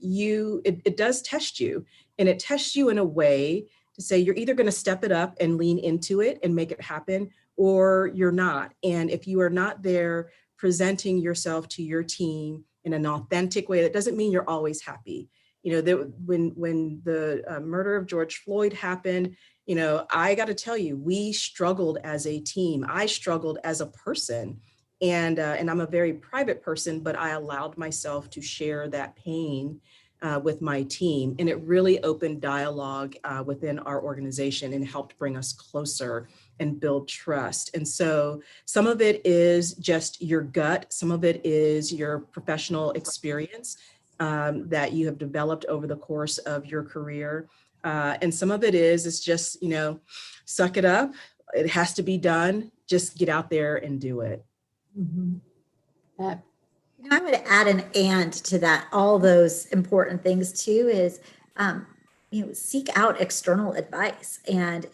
it does test you, and it tests you in a way to say you're either going to step it up and lean into it and make it happen, or you're not. And if you are not there presenting yourself to your team in an authentic way, that doesn't mean you're always happy. When the murder of George Floyd happened, I got to tell you, we struggled as a team. I struggled as a person. And I'm a very private person, but I allowed myself to share that pain with my team. And it really opened dialogue within our organization and helped bring us closer and build trust. And so some of it is just your gut. Some of it is your professional experience that you have developed over the course of your career. And some of it is just, you know, suck it up. It has to be done. Just get out there and do it. Mm-hmm. I would add an and to that. All those important things too is, you know, seek out external advice and,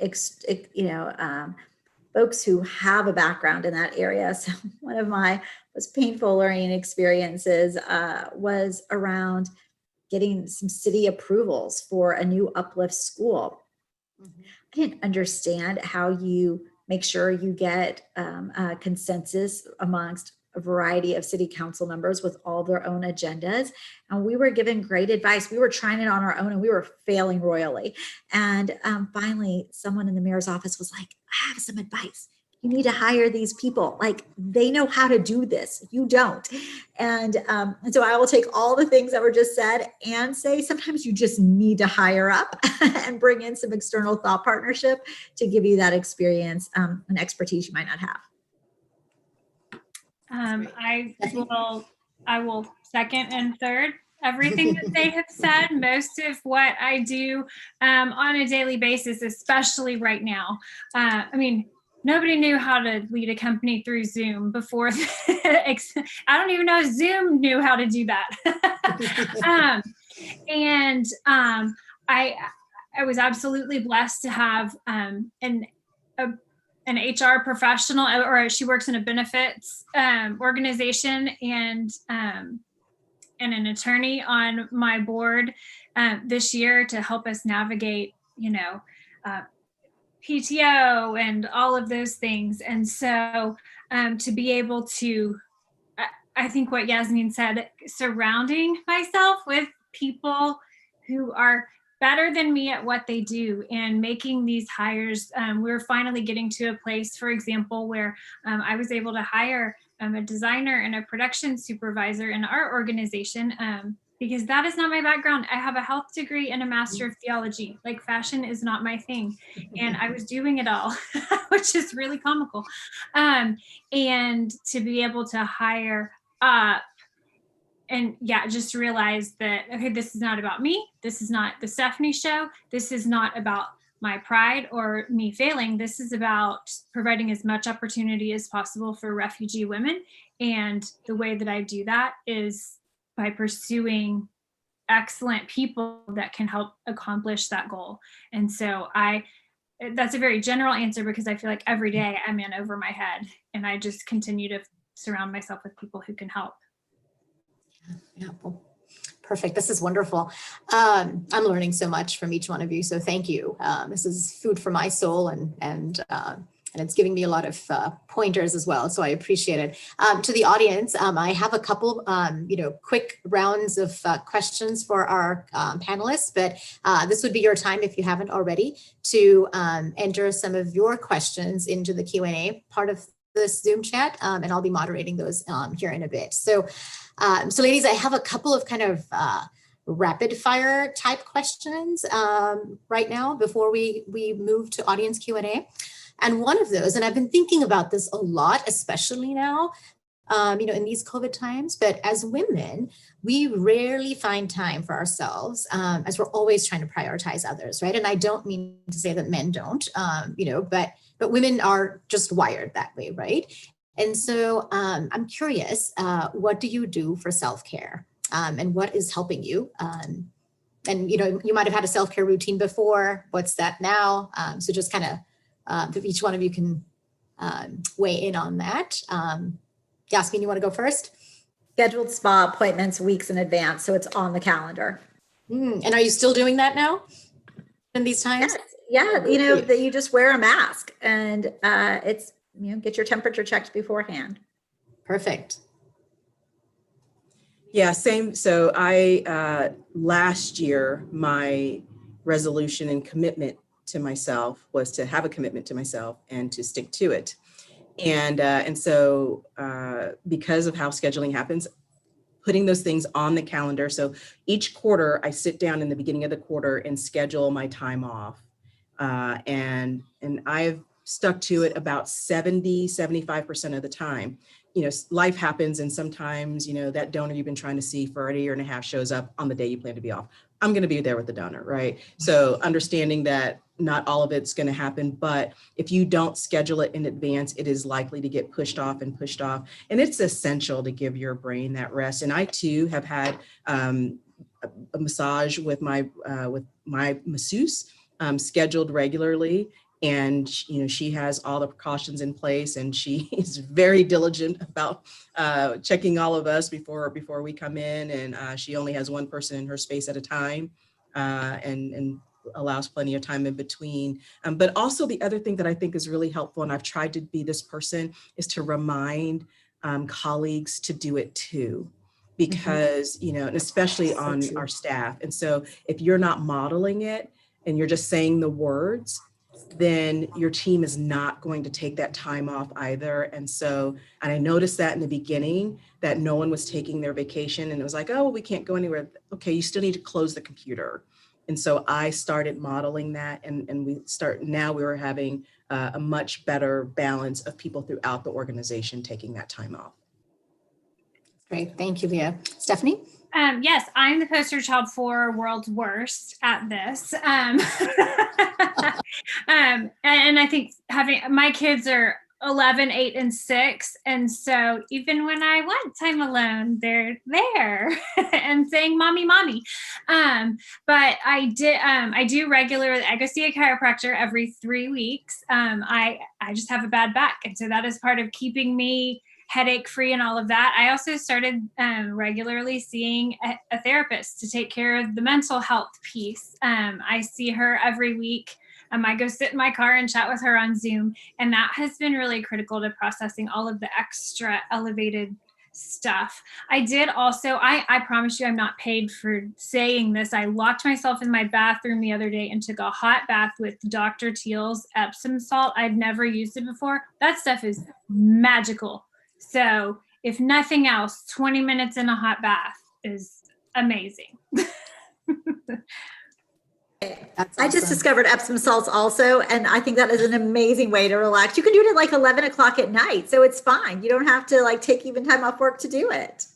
folks who have a background in that area. So one of my most painful learning experiences was around getting some city approvals for a new uplift school. Mm-hmm. I didn't understand how you make sure you get a consensus amongst a variety of city council members with all their own agendas. And we were given great advice. We were trying it on our own and we were failing royally. And finally, someone in the mayor's office was like, I have some advice. You need to hire these people. Like, they know how to do this. You don't. And so I will take all the things that were just said and say, sometimes you just need to hire up and bring in some external thought partnership to give you that experience and expertise you might not have. I will second and third everything that they have said. Most of what I do on a daily basis, especially right now. I mean, nobody knew how to lead a company through Zoom before. I don't even know if Zoom knew how to do that. I was absolutely blessed to have an HR professional, or she works in a benefits organization, and an attorney on my board this year to help us navigate, PTO and all of those things. And so to be able to, I think what Yasmin said, surrounding myself with people who are better than me at what they do and making these hires. We're finally getting to a place, for example, where I was able to hire a designer and a production supervisor in our organization because that is not my background. I have a health degree and a master of theology. Like, fashion is not my thing. And I was doing it all, which is really comical. And to be able to hire up and just realize that, okay, this is not about me. This is not the Stephanie show. This is not about my pride or me failing. This is about providing as much opportunity as possible for refugee women. And the way that I do that is by pursuing excellent people that can help accomplish that goal. And so that's a very general answer because I feel like every day I'm in over my head and I just continue to surround myself with people who can help. Yeah, well, perfect. This is wonderful. I'm learning so much from each one of you, so thank you. This is food for my soul, and it's giving me a lot of pointers as well. So I appreciate it. To the audience, I have a couple, quick rounds of questions for our panelists, but this would be your time, if you haven't already, to enter some of your questions into the Q&A part of this Zoom chat, and I'll be moderating those here in a bit. So ladies, I have a couple of kind of rapid fire type questions right now before we move to audience Q&A. And one of those, and I've been thinking about this a lot, especially now, in these COVID times, but as women, we rarely find time for ourselves as we're always trying to prioritize others, right? And I don't mean to say that men don't, but women are just wired that way, right? And so I'm curious, what do you do for self-care and what is helping you? And, you might have had a self-care routine before. What's that now? So just kind of, if each one of you can weigh in on that. Yasmin, you want to go first? Scheduled spa appointments weeks in advance, so it's on the calendar. And are you still doing that now in these times? Yes. Yeah, that you just wear a mask and it's, get your temperature checked beforehand. Perfect. Yeah, same. So I, last year, my resolution and commitment to myself was to have a commitment to myself and to stick to it. And so because of how scheduling happens, putting those things on the calendar. So each quarter I sit down in the beginning of the quarter and schedule my time off. And I've stuck to it about 75% of the time. You know, life happens, and sometimes, you know, that donor you've been trying to see for a year and a half shows up on the day you plan to be off. I'm going to be there with the donor, right? So understanding that not all of it's going to happen, but if you don't schedule it in advance, it is likely to get pushed off and pushed off. And it's essential to give your brain that rest. And I too have had a massage with my masseuse scheduled regularly. And, you know, she has all the precautions in place, and she is very diligent about checking all of us before we come in. And she only has one person in her space at a time, and allows plenty of time in between. But also the other thing that I think is really helpful, and I've tried to be this person, is to remind colleagues to do it too. Because, you know, and especially on our staff. And so if you're not modeling it and you're just saying the words, then your team is not going to take that time off either. And I noticed that in the beginning, that no one was taking their vacation, and it was like, oh, well, we can't go anywhere. Okay, you still need to close the computer. And so I started modeling that, and now we were having a much better balance of people throughout the organization taking that time off. Great, thank you, Leah. Stephanie? Yes, I'm the poster child for world's worst at this. And I think having my kids are 11, 8, and 6. And so even when I want time alone, they're there and saying, mommy, mommy. But I do regularly, I go see a chiropractor every 3 weeks. I just have a bad back. And so that is part of keeping me headache free and all of that. I also started regularly seeing a therapist to take care of the mental health piece. I see her every week. I go sit in my car and chat with her on Zoom. And that has been really critical to processing all of the extra elevated stuff. I did also, I promise you I'm not paid for saying this. I locked myself in my bathroom the other day and took a hot bath with Dr. Teal's Epsom salt. I'd never used it before. That stuff is magical. So if nothing else, 20 minutes in a hot bath is amazing. That's I just awesome. discovered Epsom salts also, and I think that is an amazing way to relax. You can do it at like 11 o'clock at night, so it's fine. You don't have to like take even time off work to do it.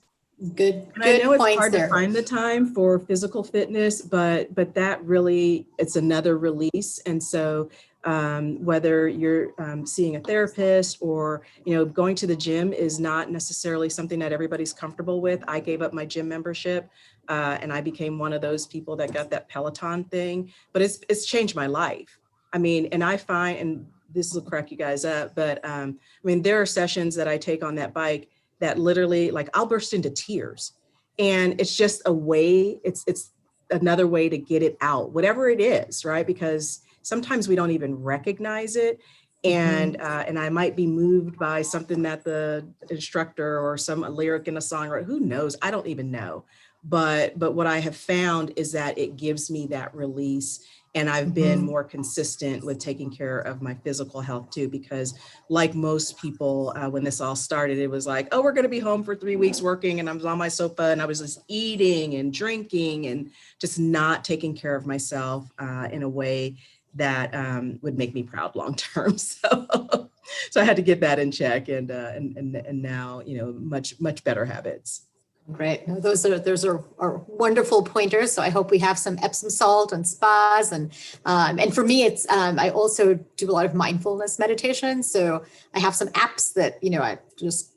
Good. And I know it's hard there. to find the time for physical fitness, but that really, it's another release. And so whether you're seeing a therapist or, you know, going to the gym is not necessarily something that everybody's comfortable with. I gave up my gym membership and I became one of those people that got that Peloton thing, but it's changed my life. I mean, and I find, and this will crack you guys up, but I mean, there are sessions that I take on that bike that literally, like, I'll burst into tears, and it's just a way, it's another way to get it out, whatever it is, right? Because sometimes we don't even recognize it. And I might be moved by something that the instructor or some lyric in a song, or who knows, I don't even know. But what I have found is that it gives me that release. And I've been more consistent with taking care of my physical health too, because like most people, when this all started, it was like, oh, we're going to be home for 3 weeks working. And I was on my sofa and I was just eating and drinking and just not taking care of myself in a way that would make me proud long term. So I had to get that in check, and now, you know, much better habits. Great. No, those are wonderful pointers. So I hope we have some Epsom salt and spas, and for me, it's I also do a lot of mindfulness meditation. So I have some apps that, you know, I just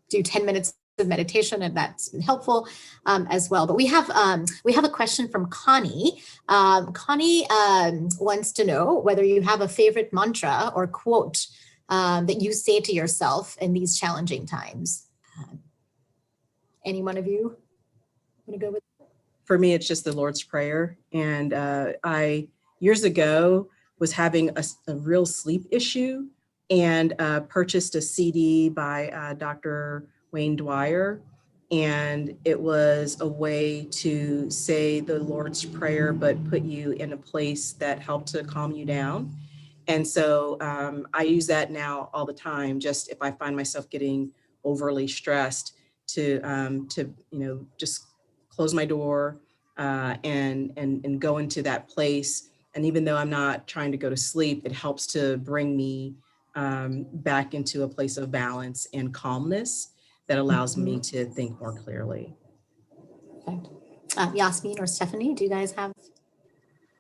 do 10 minutes of meditation, and that's been helpful as well. But we have a question from Connie. Connie wants to know whether you have a favorite mantra or quote that you say to yourself in these challenging times. Any one of you want to go with? For me, it's just the Lord's Prayer. And I, years ago, was having a real sleep issue, and purchased a CD by Dr. Wayne Dwyer. And it was a way to say the Lord's Prayer, but put you in a place that helped to calm you down. And so I use that now all the time, just if I find myself getting overly stressed to just close my door and go into that place. And even though I'm not trying to go to sleep, it helps to bring me back into a place of balance and calmness that allows me to think more clearly. Yasmin or Stephanie, do you guys have?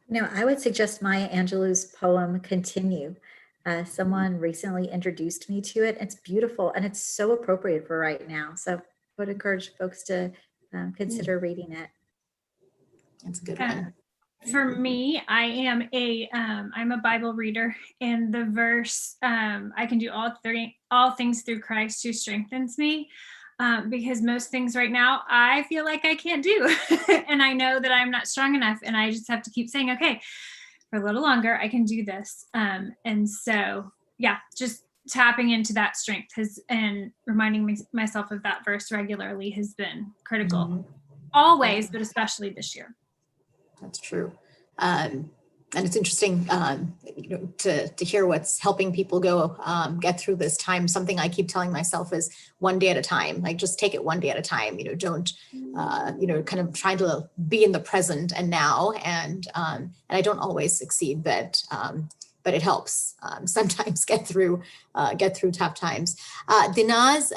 No, I would suggest Maya Angelou's poem, Continue. Someone recently introduced me to it. It's beautiful and it's so appropriate for right now. So I would encourage folks to consider reading it. That's a good one. For me, I'm a Bible reader, and the verse, I can do all things through Christ who strengthens me, because most things right now I feel like I can't do, and I know that I'm not strong enough, and I just have to keep saying, okay, for a little longer, I can do this. And so, yeah, just tapping into that strength and reminding myself of that verse regularly has been critical, always, but especially this year. That's true. And it's interesting to hear what's helping people go get through this time. Something I keep telling myself is one day at a time, like just take it one day at a time, don't, kind of trying to be in the present and now. And I don't always succeed, but it helps sometimes get through tough times. Dinaz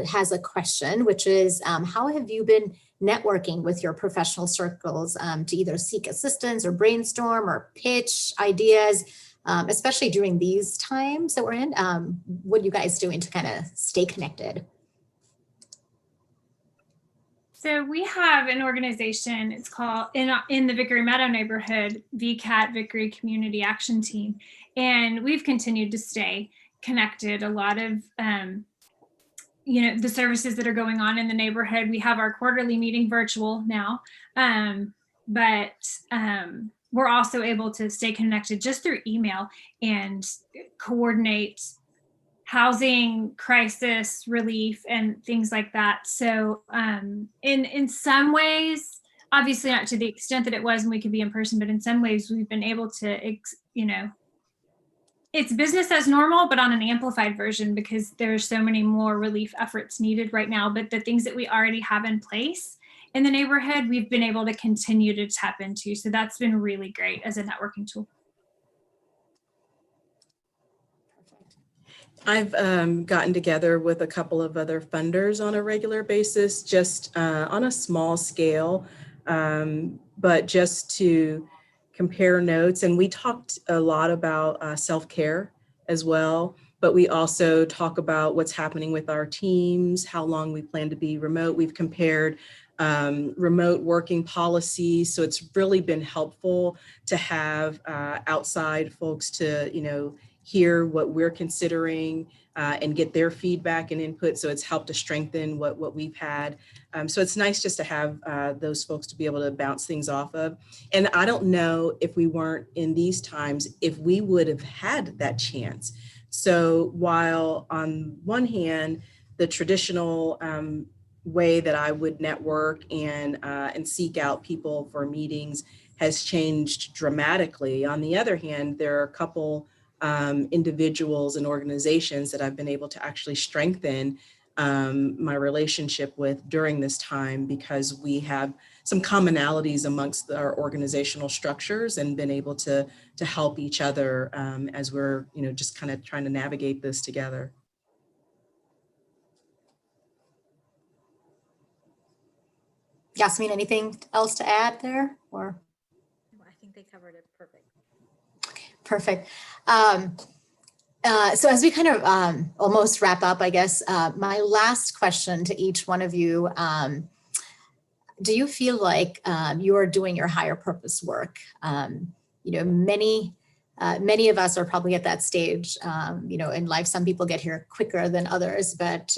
has a question, which is, how have you been networking with your professional circles to either seek assistance or brainstorm or pitch ideas, especially during these times that we're in? What are you guys doing to kind of stay connected? So we have an organization, it's called, in the Vickery Meadow neighborhood, VCAT, Vickery Community Action Team. And we've continued to stay connected. A lot of, the services that are going on in the neighborhood. We have our quarterly meeting virtual now, but we're also able to stay connected just through email and coordinate housing crisis relief and things like that. So in some ways, obviously not to the extent that it was when we could be in person, but in some ways we've been able to, it's business as normal, but on an amplified version, because there's so many more relief efforts needed right now. But the things that we already have in place in the neighborhood, we've been able to continue to tap into. So that's been really great as a networking tool. I've gotten together with a couple of other funders on a regular basis, just on a small scale, but just to compare notes. And we talked a lot about self-care as well, but we also talk about what's happening with our teams, how long we plan to be remote. We've compared remote working policies. So it's really been helpful to have outside folks to, hear what we're considering and get their feedback and input. So it's helped to strengthen what we've had. So it's nice just to have those folks to be able to bounce things off of. And I don't know if we weren't in these times, if we would have had that chance. So while on one hand, the traditional way that I would network and seek out people for meetings has changed dramatically. On the other hand, there are a couple individuals and organizations that I've been able to actually strengthen my relationship with during this time, because we have some commonalities amongst our organizational structures and been able to help each other as we're just kind of trying to navigate this together. Yasmin, anything else to add there, or? I think they covered it perfect. Perfect. So as we kind of almost wrap up, I guess, my last question to each one of you, do you feel like you are doing your higher purpose work? Many of us are probably at that stage, in life. Some people get here quicker than others, but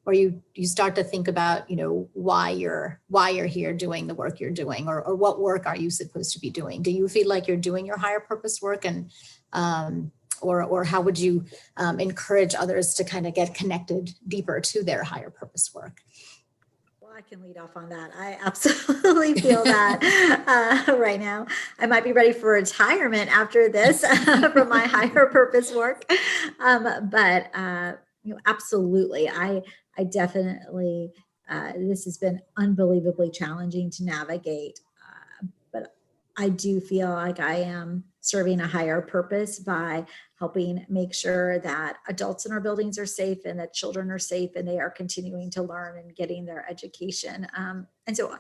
where you start to think about, why you're here doing the work you're doing, or what work are you supposed to be doing? Do you feel like you're doing your higher purpose work, and or how would you encourage others to kind of get connected deeper to their higher purpose work? Well, I can lead off on that. I absolutely feel that right now. I might be ready for retirement after this from my higher purpose work. But absolutely, I definitely, this has been unbelievably challenging to navigate. But I do feel like I am serving a higher purpose by helping make sure that adults in our buildings are safe and that children are safe and they are continuing to learn and getting their education. And so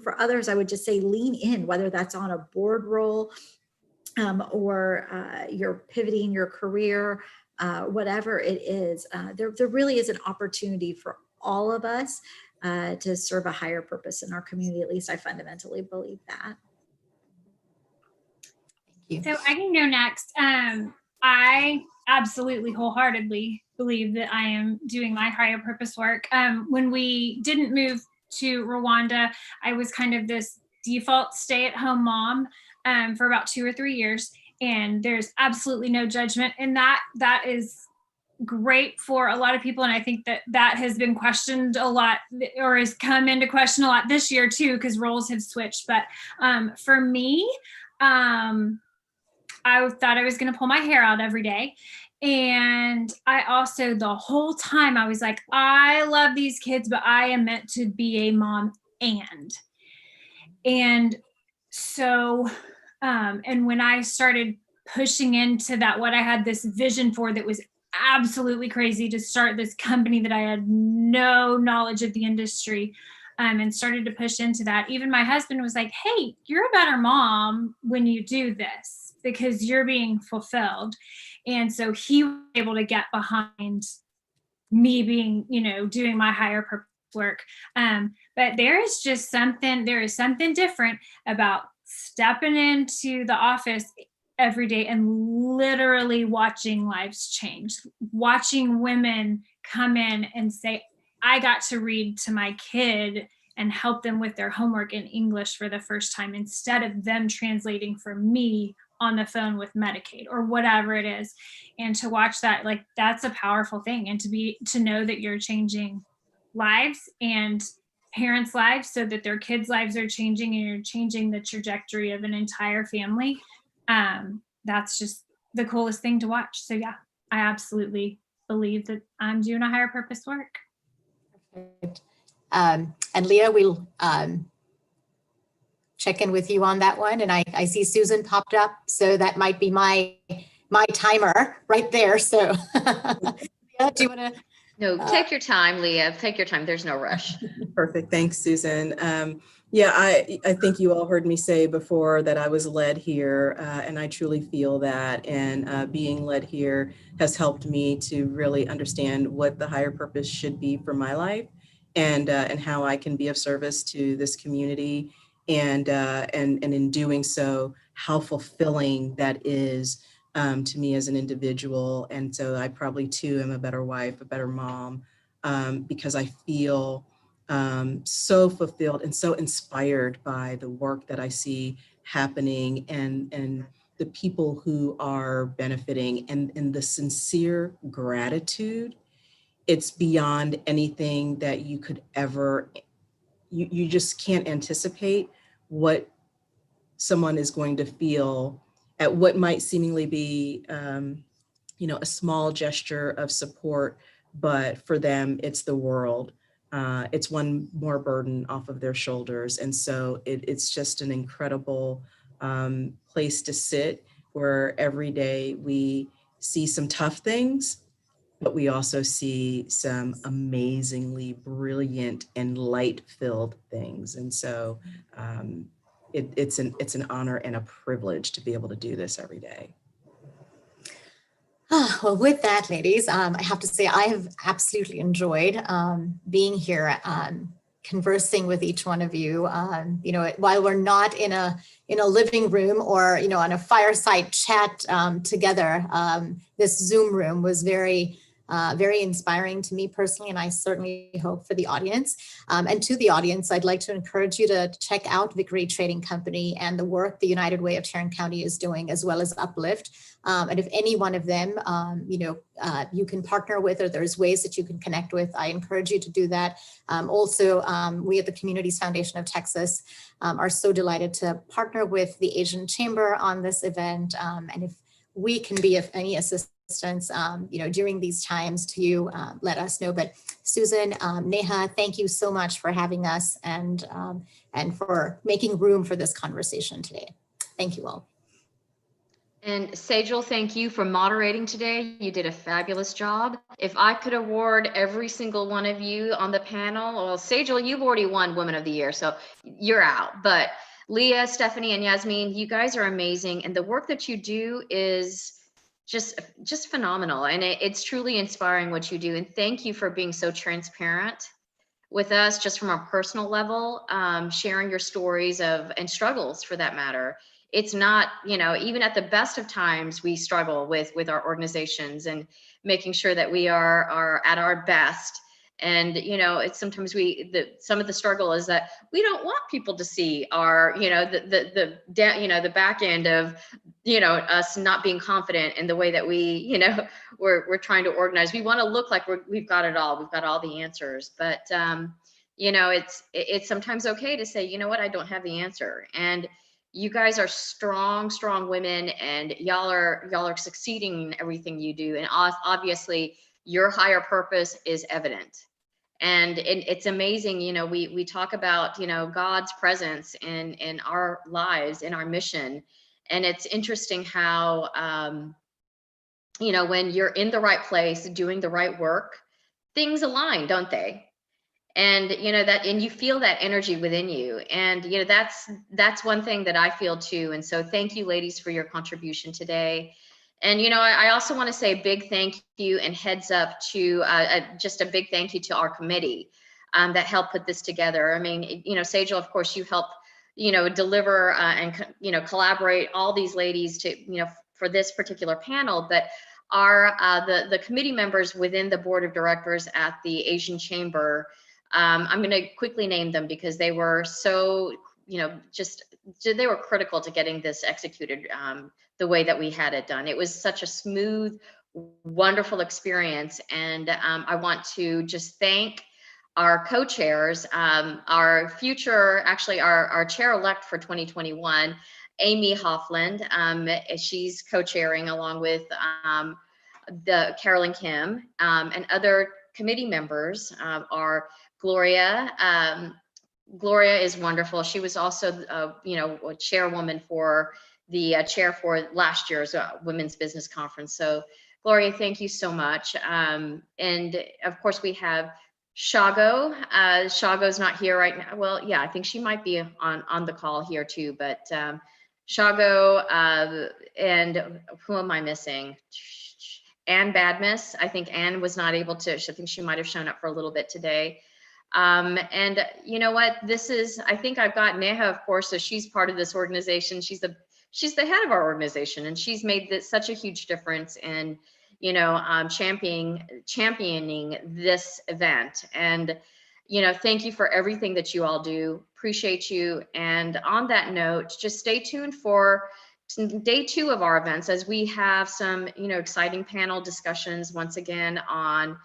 for others, I would just say lean in, whether that's on a board role or you're pivoting your career, whatever it is, there really is an opportunity for all of us to serve a higher purpose in our community. At least I fundamentally believe that. So I can go next. I absolutely wholeheartedly believe that I am doing my higher purpose work. When we didn't move to Rwanda, I was kind of this default stay-at-home mom for about 2 or 3 years. And there's absolutely no judgment in that. That is great for a lot of people. And I think that that has been questioned a lot, or has come into question a lot this year too, because roles have switched. But for me, I thought I was going to pull my hair out every day. And I also, the whole time I was like, I love these kids, but I am meant to be a mom. And so, and when I started pushing into that, what I had this vision for that was absolutely crazy, to start this company that I had no knowledge of the industry, and started to push into that. Even my husband was like, hey, you're a better mom when you do this because you're being fulfilled. And so he was able to get behind me being, doing my higher purpose work. But there is something different about stepping into the office every day and literally watching lives change, watching women come in and say, I got to read to my kid and help them with their homework in English for the first time, instead of them translating for me on the phone with Medicaid or whatever it is. And to watch that, like, that's a powerful thing. And to know that you're changing lives and parents' lives so that their kids' lives are changing, and you're changing the trajectory of an entire family. That's just the coolest thing to watch. So yeah, I absolutely believe that I'm doing a higher purpose work. Perfect. And Leah, we'll check in with you on that one. And I see Susan popped up, so that might be my timer right there. So Leah, do you want to? No, take your time, Leah. Take your time. There's no rush. Perfect. Thanks, Susan. Yeah, I think you all heard me say before that I was led here, and I truly feel that. And being led here has helped me to really understand what the higher purpose should be for my life, and how I can be of service to this community, and in doing so, how fulfilling that is to me as an individual. And so I probably too am a better wife, a better mom, because I feel so fulfilled and so inspired by the work that I see happening, and the people who are benefiting, and the sincere gratitude. It's beyond anything that you could ever, you just can't anticipate what someone is going to feel at what might seemingly be, a small gesture of support, but for them, it's the world. It's one more burden off of their shoulders. And so it's just an incredible place to sit, where every day we see some tough things, but we also see some amazingly brilliant and light-filled things. And so it's an honor and a privilege to be able to do this every day. Well, with that, ladies, I have to say I have absolutely enjoyed being here, conversing with each one of you. While we're not in a living room or on a fireside chat together, this Zoom room was very very inspiring to me personally, and I certainly hope for the audience. And to the audience, I'd like to encourage you to check out Vickery Trading Company and the work the United Way of Tarrant County is doing, as well as Uplift. And if any one of them, you can partner with, or there's ways that you can connect with, I encourage you to do that. Also, we at the Communities Foundation of Texas are so delighted to partner with the Asian Chamber on this event. And if we can be of any assistance, during these times to you, let us know. But Susan, Neha, thank you so much for having us and for making room for this conversation today. Thank you all. And Sejal, thank you for moderating today. You did a fabulous job. If I could award every single one of you on the panel, well, Sejal, you've already won Woman of the Year, so you're out. But Leah, Stephanie, and Yasmin, you guys are amazing. And the work that you do is just phenomenal. And it's truly inspiring what you do. And thank you for being so transparent with us, just from a personal level, sharing your stories and struggles for that matter. It's not, even at the best of times, we struggle with our organizations and making sure that we are at our best. And, it's sometimes some of the struggle is that we don't want people to see our, the back end of, us not being confident in the way that we're trying to organize. We want to look like we've got it all. We've got all the answers, but, it's sometimes okay to say, you know what, I don't have the answer. And you guys are strong women, and y'all are succeeding in everything you do. And obviously your higher purpose is evident. And it's amazing, we talk about, God's presence in our lives, in our mission. And it's interesting how, when you're in the right place, doing the right work, things align, don't they? And and you feel that energy within you. And that's one thing that I feel too. And so thank you, ladies, for your contribution today. And I also want to say a big thank you and heads up to just a big thank you to our committee that helped put this together. I mean, Sejal, of course, you helped deliver and collaborate all these ladies to for this particular panel, but our the committee members within the board of directors at the Asian Chamber. I'm going to quickly name them because they were so, they were critical to getting this executed the way that we had it done. It was such a smooth, wonderful experience. And I want to just thank our co-chairs, our future, actually our chair-elect for 2021, Amy Hoffland. She's co-chairing along with the Carolyn Kim, and other committee members are Gloria. Gloria is wonderful. She was also, a chairwoman for the chair for last year's Women's Business Conference. So Gloria, thank you so much. And of course we have Shago. Shago's not here right now. Well, yeah, I think she might be on the call here too, but Shago, and who am I missing? Ann Badmus. I think Ann was not able to, I think she might've shown up for a little bit today. And you know what, I think I've got Neha, of course, so she's part of this organization. She's the head of our organization, and she's made such a huge difference in, championing this event. And, thank you for everything that you all do. Appreciate you. And on that note, just stay tuned for day 2 of our events, as we have some, exciting panel discussions. Once again, on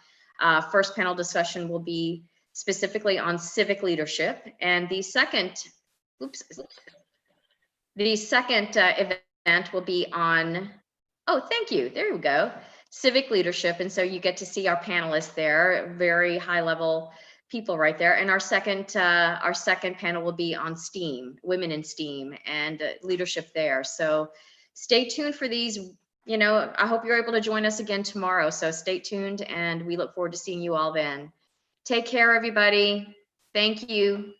first panel discussion will be specifically on civic leadership, and the second event will be on, oh, thank you, there we go, civic leadership. And so you get to see our panelists there, very high level people right there. And our second panel will be on STEAM, women in STEAM, and leadership there. So stay tuned for these. I hope you're able to join us again tomorrow. So stay tuned, and we look forward to seeing you all then. Take care, everybody. Thank you.